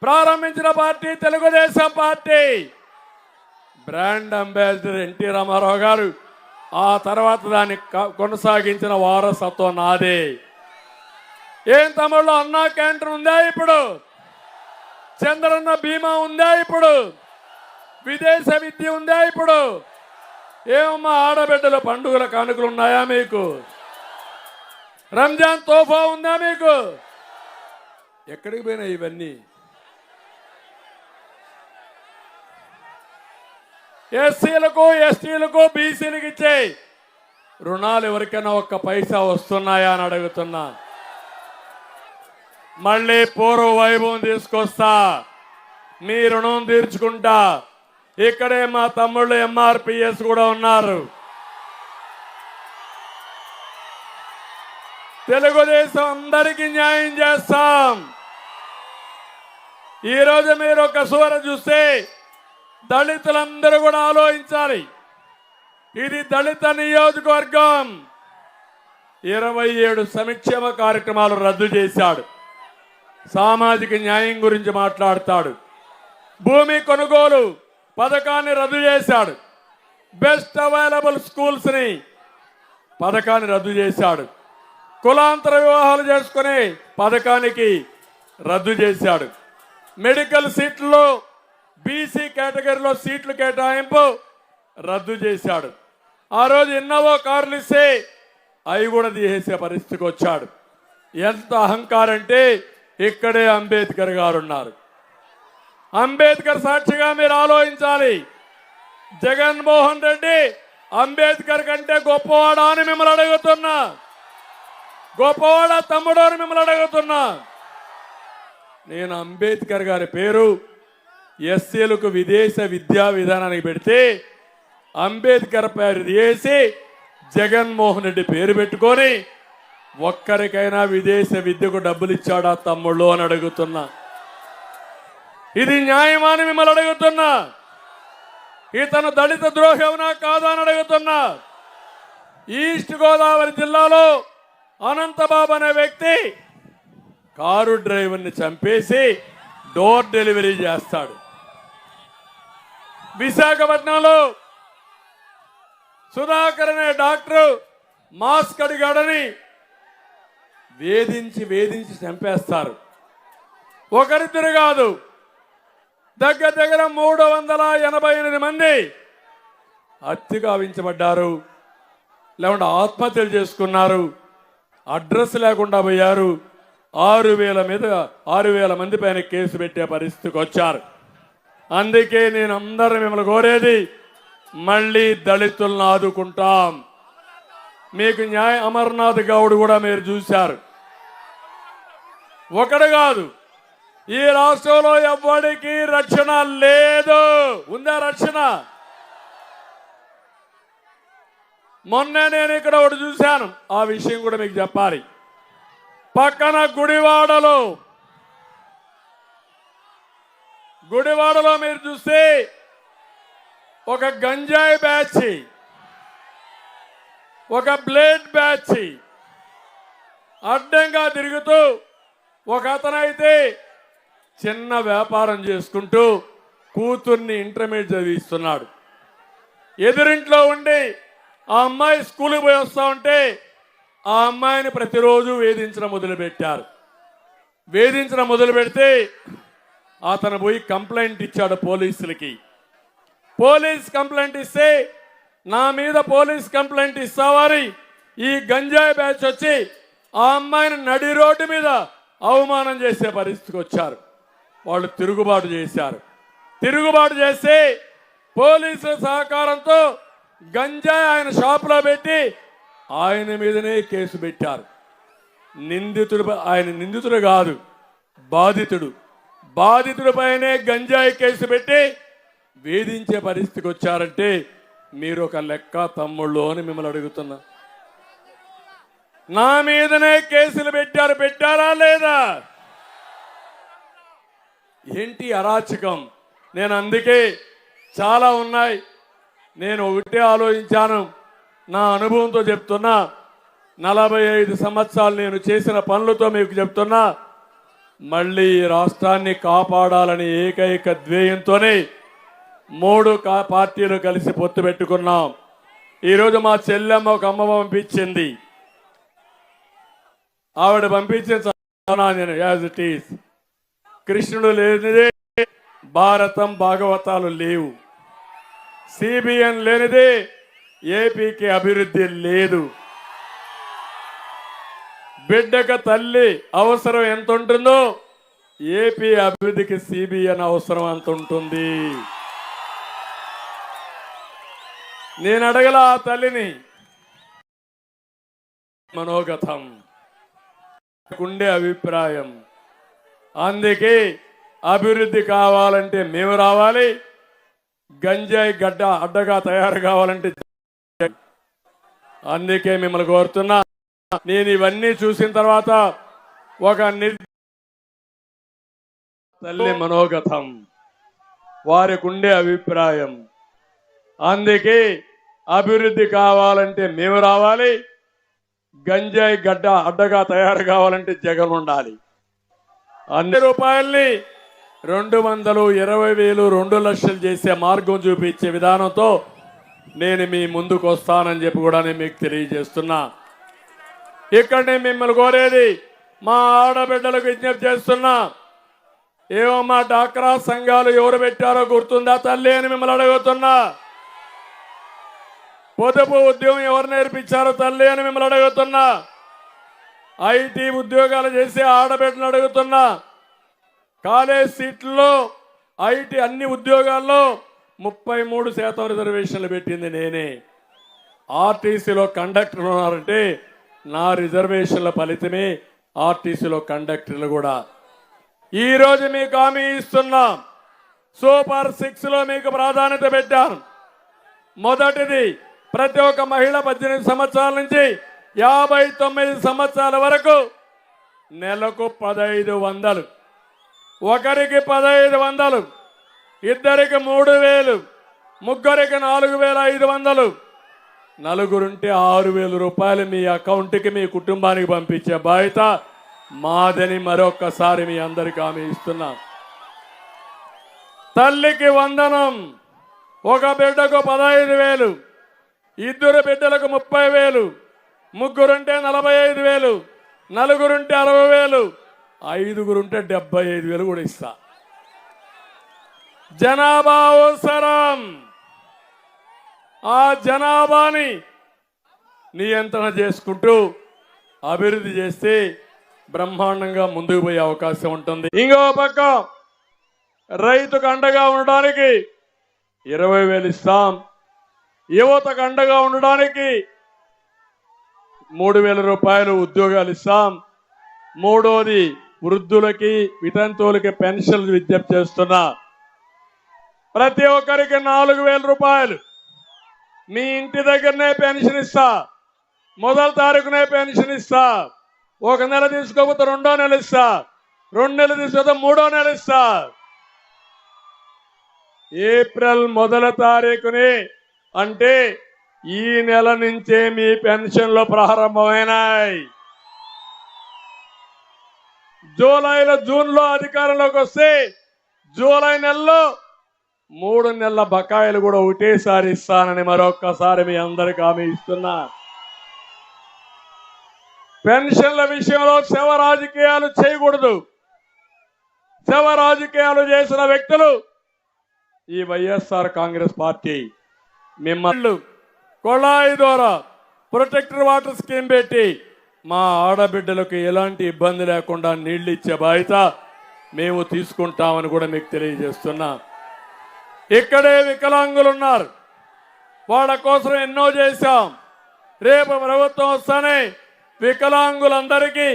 ప్రారంభించిన party Telugu Desam party. Brand ambassador NT Ramarao గారు, ఆ తర్వాత దాన్ని కొనసాగించిన వారసత్వం నాదే. ఏం తమిళలో అన్నా క్యాంటీన్ ఉందా ఇప్పుడు? చంద్రన్న బీమా ఉందా ఇప్పుడు? విదేశ విద్య ఉందా ఇప్పుడు? ఏమమ్మా ఆడబిడ్డల పండుగల కానుకలు ఉన్నాయా మీకు? రంజాన్ తోఫా ఉందా మీకు? ఎక్కడికి పోయినాయి ఇవన్నీ? ఎస్సీలకు ఎస్టీలకు బీసీలకు ఇచ్చే రుణాలు ఎవరికైనా ఒక్క పైసా వస్తున్నాయా అని అడుగుతున్నా. మళ్ళీ పూర్వ వైభవం తీసుకొస్తా, మీ రుణం తీర్చుకుంటా. ఇక్కడే మా తమ్ముళ్ళు ఎంఆర్పిఎస్ కూడా ఉన్నారు. తెలుగుదేశం అందరికీ న్యాయం చేస్తాం. ఈరోజు మీరు ఒక సూర చూస్తే దళితులందరూ కూడా ఆలోచించాలి. ఇది దళిత నియోజకవర్గం. 27 సంక్షేమ కార్యక్రమాలు రద్దు చేశాడు. సామాజిక న్యాయం గురించి మాట్లాడతాడు. భూమి కొనుగోలు పథకాన్ని రద్దు చేశాడు. బెస్ట్ అవైలబుల్ స్కూల్స్ ని పథకాన్ని రద్దు చేశాడు. కులాంతర వివాహాలు చేసుకునే పథకానికి రద్దు చేశాడు. మెడికల్ సీట్లలో బీసీ కేటగిరీలో సీట్లు కేటాయింపు రద్దు చేశాడు. ఆ రోజు ఇన్నోవా కార్లు ఇస్తే అవి కూడా తీసేసే పరిస్థితికి వచ్చాడు. ఎంత అహంకారం అంటే ఇక్కడే అంబేద్కర్ గారు ఉన్నారు. అంబేద్కర్ సాక్షిగా మీరు ఆలోచించాలి. జగన్మోహన్ రెడ్డి అంబేద్కర్ కంటే గొప్పవాడా అని మిమ్మల్ని అడుగుతున్నా. గొప్పవాడా తమ్ముడు అని మిమ్మల్ని అడుగుతున్నా. నేను అంబేద్కర్ గారి పేరు ఎస్సీలకు విదేశ విద్యా విధానానికి పెడితే అంబేద్కర్ పేరు తీసి జగన్మోహన్ రెడ్డి పేరు పెట్టుకొని ఒక్కరికైనా విదేశ విద్యకు డబ్బులు ఇచ్చాడా తమ్ముళ్ళు అని అడుగుతున్నా. ఇది న్యాయమా అని మిమ్మల్ని అడుగుతున్నా. ఇతను దళిత ద్రోహవునా కాదా అని అడుగుతున్నా. ఈస్ట్ గోదావరి జిల్లాలో అనంతబాబు అనే వ్యక్తి కారు డ్రైవర్ని చంపేసి డోర్ డెలివరీ చేస్తాడు. విశాఖపట్నంలో సుధాకర్ అనే డాక్టర్ మాస్క్ అడిగాడని వేధించి చంపేస్తారు. ఒకరిద్దరు కాదు, దగ్గర 388 మంది హత్య గావించబడ్డారు, లేకుంటే ఆత్మహత్యలు చేసుకున్నారు, అడ్రస్ లేకుండా పోయారు. 6,000 మంది పైన కేసు పెట్టే పరిస్థితికి వచ్చారు. అందుకే నేను అందరూ మిమ్మల్ని కోరేది, మళ్ళీ దళితులను ఆదుకుంటాం. మీకు న్యాయ అమర్నాథ్ గౌడ్ కూడా మీరు చూశారు. ఒకడు కాదు, ఈ రాష్ట్రంలో ఎవ్వడికి రక్షణ లేదు. ఉందా రక్షణ? మొన్న నేను ఇక్కడ ఒకటి చూశాను, ఆ విషయం కూడా మీకు చెప్పాలి. పక్కన గుడివాడలో మీరు చూస్తే ఒక గంజాయి బ్యాచ్, ఒక బ్లేడ్ బ్యాచ్ అడ్డంగా తిరుగుతూ, ఒక అతనైతే చిన్న వ్యాపారం చేసుకుంటూ కూతుర్ని ఇంటర్మీడియట్ చదివిస్తున్నాడు. ఎదురింట్లో ఉండి ఆ అమ్మాయి స్కూల్కి పోయి వస్తా ఉంటే ఆ అమ్మాయిని ప్రతిరోజు వేధించడం మొదలుపెట్టారు. వేధించడం మొదలు పెడితే అతను పోయి కంప్లైంట్ ఇచ్చాడు పోలీసులకి. పోలీస్ కంప్లైంట్ ఇస్తే, నా మీద పోలీస్ కంప్లైంట్ ఇస్తావారి ఈ గంజాయి బ్యాచ్ వచ్చి ఆ అమ్మాయిని నడి రోడ్డు మీద అవమానం చేసే పరిస్థితికి వచ్చారు. వాళ్ళు తిరుగుబాటు చేశారు. తిరుగుబాటు చేసి పోలీసుల సహకారంతో గంజాయి ఆయన షాపులో పెట్టి ఆయన మీదనే కేసు పెట్టారు. ఆయన నిందితుడు కాదు, బాధితుడు. బాధితుడిపైనే గంజాయి కేసు పెట్టి వేధించే పరిస్థితికి వచ్చారంటే మీరు ఒక లెక్క తమ్ముళ్ళు అని మిమ్మల్ని అడుగుతున్నా. నా మీదనే కేసులు పెట్టారా లేదా? ఏంటి అరాచకం? నేను అందుకే చాలా ఉన్నాయి. నేను ఒకటే ఆలోచించాను, నా అనుభవంతో చెప్తున్నా. 45 సంవత్సరాలు నేను చేసిన పనులతో మీకు చెప్తున్నా. మళ్ళీ ఈ రాష్ట్రాన్ని కాపాడాలని ఏకైక ధ్యేయంతోనే 3 పార్టీలు కలిసి పొత్తు పెట్టుకున్నాం. ఈరోజు మా చెల్లెమ్మ ఒక అమ్మ పంపించింది. ఆవిడ పంపించిన నేను యాజ్ ఇట్ ఈస్. కృష్ణుడు లేనిదే భారతం భాగవతాలు లేవు. సిబిఎన్ లేనిదే ఏపీకి అభివృద్ధి లేదు. బిడ్డకు తల్లి అవసరం ఎంత ఉంటుందో ఏపీ అభివృద్ధికి సిబిఎన్ అవసరం అంత ఉంటుంది. నేను అడగల ఆ తల్లిని, మనోగతం ఉండే అభిప్రాయం. అందుకే అభివృద్ధి కావాలంటే మేము రావాలి, గంజాయి గడ్డ అడ్డగా తయారు కావాలంటే. అందుకే మిమ్మల్ని కోరుతున్నా, నేను ఇవన్నీ చూసిన తర్వాత ఒక తల్లి మనోగతం, వారికి ఉండే అభిప్రాయం. అందుకే అభివృద్ధి కావాలంటే మేము రావాలి, గంజాయి గడ్డ అడ్డగా తయారు కావాలంటే జగన్ ఉండాలి. అన్ని రూపాయల్ని 220,000 2 లక్షలు చేసే మార్గం చూపించే విధానంతో నేను మీ ముందుకు వస్తానని చెప్పి కూడా నేను మీకు తెలియజేస్తున్నా. ఇక్కడ నేను మిమ్మల్ని కోరేది, మా ఆడబిడ్డలకు విజ్ఞప్తి చేస్తున్నా. ఏమో మా డాక్రా సంఘాలు ఎవరు పెట్టారో గుర్తుందా తల్లి అని మిమ్మల్ని అడుగుతున్నా. పొదుపు ఉద్యోగం ఎవరు నేర్పించారో తల్లి అని మిమ్మల్ని అడుగుతున్నా. ఐటీ ఉద్యోగాలు చేసే ఆడబిడ్డలు అడుగుతున్నా. కాలేజ్ సీట్లలో ఐటీ అన్ని ఉద్యోగాల్లో 33% రిజర్వేషన్లు పెట్టింది నేనే. ఆర్టీసీలో కండక్టర్లు ఉన్నారంటే నా రిజర్వేషన్ల ఫలితమే ఆర్టీసీలో కండక్టర్లు కూడా. ఈరోజు మీకు హామీ ఇస్తున్నాం, సూపర్ 6లో మీకు ప్రాధాన్యత పెట్టాను. మొదటిది, ప్రతి ఒక్క మహిళ 18 సంవత్సరాల నుంచి 59 సంవత్సరాల వరకు నెలకు 1,500, ఒకరికి 1,500, ఇద్దరికి 3,000, ముగ్గురికి 4,500, నలుగురుంటే 6,000 రూపాయలు మీ అకౌంట్కి మీ కుటుంబానికి పంపించే బాధ్యత మాదని మరొక్కసారి మీ అందరికీ హామీ ఇస్తున్నా. తల్లికి వందనం, ఒక బిడ్డకు 15,000, ఇద్దరు బిడ్డలకు 30,000, ముగ్గురుంటే 45,000, నలుగురుంటే 60,000, ఐదుగురుంటే 75,000 కూడా ఇస్తా. జనాభా అవసరం, ఆ జనాభాని నియంత్రణ చేసుకుంటూ అభివృద్ధి చేస్తే బ్రహ్మాండంగా ముందుకు పోయే అవకాశం ఉంటుంది. ఇంకో పక్క రైతుకు అండగా ఉండడానికి 20,000 ఇస్తాం. యువతకు అండగా ఉండడానికి 3,000 రూపాయలు ఉద్యోగాలు ఇస్తాం. మూడోది, వృద్ధులకి వితంతువులకి పెన్షన్లు విజ్ఞప్తి చేస్తున్నా. ప్రతి ఒక్కరికి 4,000 రూపాయలు మీ ఇంటి దగ్గరనే పెన్షన్ ఇస్తా, మొదటి తారీఖునే పెన్షన్ ఇస్తా, ఒక నెల తీసుకోకపోతే 2వ నెల ఇస్తా, 2 నెలలు తీసుకోకపోతే 3వ నెల ఇస్తా. ఏప్రిల్ 1వ తారీఖుని అంటే ఈ నెల నుంచే మీ పెన్షన్లు ప్రారంభమైనాయి. జూన్లో అధికారంలోకి వస్తే జూలై నెలలో 3 నెలల బకాయిలు కూడా ఒకటేసారి ఇస్తానని మరొక్కసారి మీ అందరికి హామీ ఇస్తున్నా. పెన్షన్ల విషయంలో శవ రాజకీయాలు చేయకూడదు. శవ రాజకీయాలు చేసిన వ్యక్తులు ఈ వైఎస్ఆర్ కాంగ్రెస్ పార్టీ. మిమ్మల్ని కొళాయి ద్వారా ప్రొటెక్టర్ వాటర్ స్కీమ్ పెట్టి మా ఆడబిడ్డలకు ఎలాంటి ఇబ్బంది లేకుండా నీళ్లు ఇచ్చే బాధ్యత మేము తీసుకుంటామని కూడా మీకు తెలియజేస్తున్నా. ఇక్కడే వికలాంగులు ఉన్నారు, వాళ్ళ కోసం ఎన్నో చేశాం. రేపు ప్రభుత్వం వస్తానే వికలాంగులందరికీ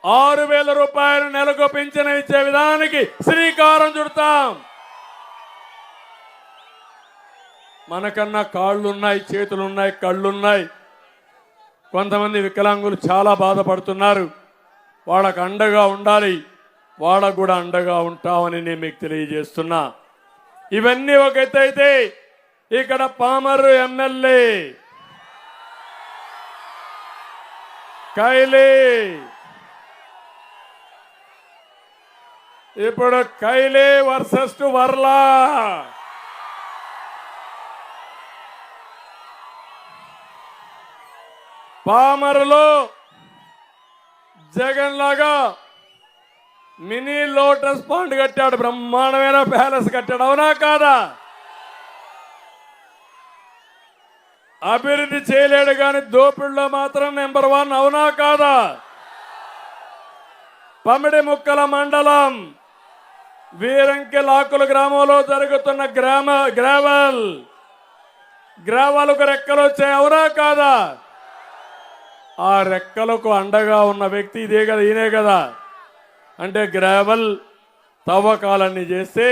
6,000 రూపాయలు నెలకు పింఛను ఇచ్చే విధానానికి శ్రీకారం చుడతాం. మనకన్నా కాళ్ళున్నాయి, చేతులున్నాయి, కళ్ళున్నాయి. కొంతమంది వికలాంగులు చాలా బాధపడుతున్నారు. వాళ్ళకు అండగా ఉండాలి, వాళ్ళకు కూడా అండగా ఉంటామని నేను మీకు తెలియజేస్తున్నా. ఇవన్నీ ఒక ఎత్తు అయితే ఇక్కడ పామర్రు ఎమ్మెల్యే కైలే, ఇప్పుడు కైలే వర్సెస్ వర్లా. పామరులో జగన్ లాగా మినీ లోటస్ పాండ్ కట్టాడు, బ్రహ్మాండమైన ప్యాలెస్ కట్టాడు. అవునా కాదా? అభివృద్ధి చేయలేడు కానీ దోపిడిలో మాత్రం నెంబర్ 1. అవునా కాదా? పమిడి ముక్కల మండలం వీరంకి లాకుల గ్రామంలో జరుగుతున్న గ్రావెల్కు రెక్కలు వచ్చాయి. అవునా కాదా? ఆ రెక్కలకు అండగా ఉన్న వ్యక్తి ఇదే కదా, ఈయనే కదా. అంటే గ్రావెల్ తవ్వకాలన్నీ చేస్తే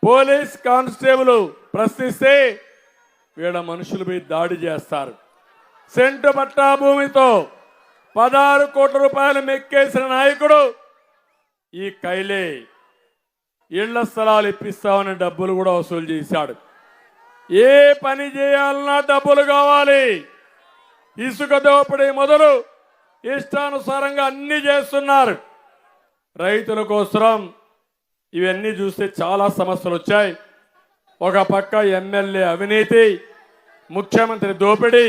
పోలీస్ కానిస్టేబుల్ ప్రశ్నిస్తే వీళ్ళ మనుషులపై దాడి చేస్తారు. సెంటు పట్టా భూమితో 16 కోట్ల రూపాయలు మెక్కేసిన నాయకుడు ఈ కైలే. ఇళ్ల స్థలాలు ఇప్పిస్తామని డబ్బులు కూడా వసూలు చేశాడు. ఏ పని చేయాలన్నా డబ్బులు కావాలి. ఇసుక దోపిడీ మొదలు ఇష్టానుసారంగా అన్ని చేస్తున్నారు. రైతుల కోసం ఇవన్నీ చూస్తే చాలా సమస్యలు వచ్చాయి. ఒక పక్క ఎమ్మెల్యే అవినీతి, ముఖ్యమంత్రి దోపిడీ,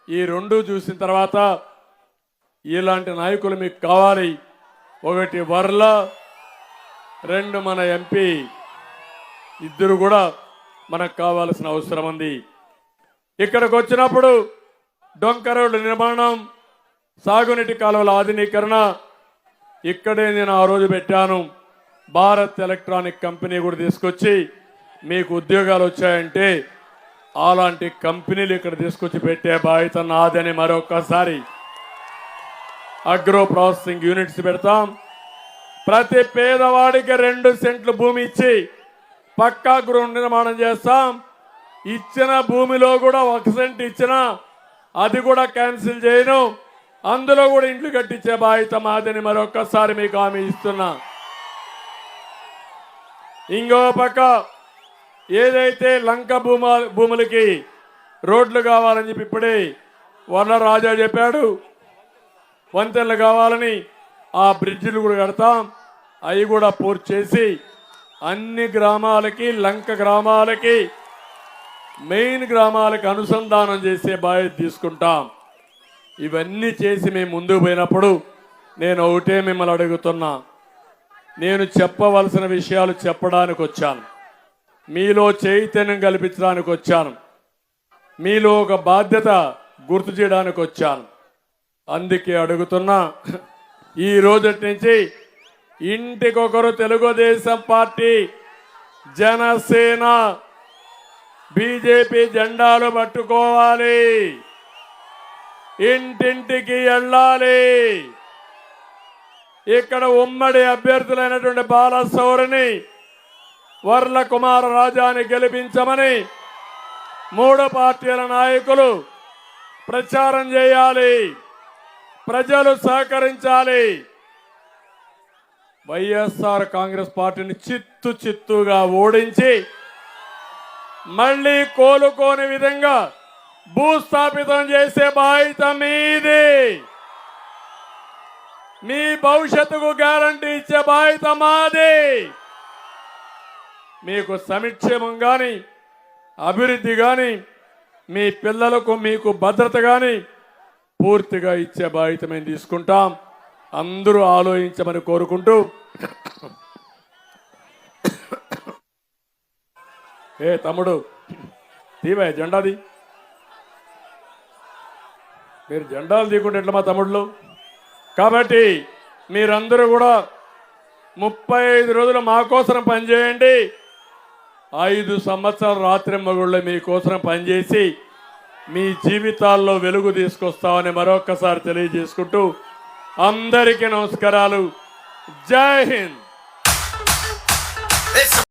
ఈ రెండు చూసిన తర్వాత ఇలాంటి నాయకులు మీకు కావాలి. ఒకటి వర్ల, 2 మన ఎంపీ, ఇద్దరు కూడా మనకు కావాల్సిన అవసరం ఉంది. ఇక్కడికి వచ్చినప్పుడు డొంక రోడ్డు నిర్మాణం, సాగునీటి కాలువల ఆధునీకరణ ఇక్కడే నేను ఆ రోజు పెట్టాను. భారత్ ఎలక్ట్రానిక్ కంపెనీ కూడా తీసుకొచ్చి మీకు ఉద్యోగాలు వచ్చాయంటే అలాంటి కంపెనీలు ఇక్కడ తీసుకొచ్చి పెట్టే బాధ్యత నాదని మరొకసారి అగ్రో ప్రాసెసింగ్ యూనిట్స్ పెడతాం. ప్రతి పేదవాడికి 2 సెంట్లు భూమి ఇచ్చి పక్కా గృహ నిర్మాణం చేస్తాం. ఇచ్చిన భూమిలో కూడా 1 సెంట్ ఇచ్చినా అది కూడా క్యాన్సిల్ చేయను. అందులో కూడా ఇండ్లు కట్టించే బాధ్యత మాదని మరొకసారి మీకు హామీ ఇస్తున్నా. ఇంకో పక్క ఏదైతే లంక భూములకి రోడ్లు కావాలని చెప్పి ఇప్పుడే వర్ల రాజా చెప్పాడు, వంతెనలు కావాలని, ఆ బ్రిడ్జిలు కూడా కడతాం. అవి కూడా పూర్తి చేసి అన్ని గ్రామాలకి, లంక గ్రామాలకి, మెయిన్ గ్రామాలకి అనుసంధానం చేసే బాధ్యత తీసుకుంటాం. ఇవన్నీ చేసి మేము ముందుకు పోయినప్పుడు నేను ఒకటే మిమ్మల్ని అడుగుతున్నా. నేను చెప్పవలసిన విషయాలు చెప్పడానికి వచ్చాను, మీలో చైతన్యం కల్పించడానికి వచ్చాను, మీలో ఒక బాధ్యత గుర్తు చేయడానికి వచ్చాను. అందుకే అడుగుతున్నా, ఈ రోజటి నుంచి ఇంటికొకరు తెలుగుదేశం పార్టీ, జనసేన, బీజేపీ జెండాలు పట్టుకోవాలి, ఇంటింటికి వెళ్ళాలి. ఇక్కడ ఉమ్మడి అభ్యర్థులైనటువంటి బాలశౌరిని, వర్ల కుమార రాజాని గెలిపించమని మూడు పార్టీల నాయకులు ప్రచారం చేయాలి, ప్రజలు సహకరించాలి. వైఎస్ఆర్ కాంగ్రెస్ పార్టీని చిత్తుగా ఓడించి మళ్ళీ కోలుకోని విధంగా భూస్థాపితం చేసే బాధ్యత మీది. మీ భవిష్యత్తుకు గ్యారంటీ ఇచ్చే బాధ్యత మాది. మీకు సంక్షేమం కానీ, అభివృద్ధి కానీ, మీ పిల్లలకు మీకు భద్రత కానీ పూర్తిగా ఇచ్చే బాధ్యత మేము తీసుకుంటాం. అందరూ ఆలోచించమని కోరుకుంటూ, ఏ తమ్ముడు తీవే జెండాది, మీరు జెండాలు తీయకుంటే ఎట్లా మా తమ్ముళ్ళు? కాబట్టి మీరందరూ కూడా 35 రోజులు మా కోసం పనిచేయండి. 5 సంవత్సరాలు రాత్రి మగుళ్ళు మీకోసం పనిచేసి మీ జీవితాల్లో వెలుగు తీసుకొస్తామని మరొక్కసారి తెలియజేసుకుంటూ అందరికీ నమస్కారాలు. జై హింద్.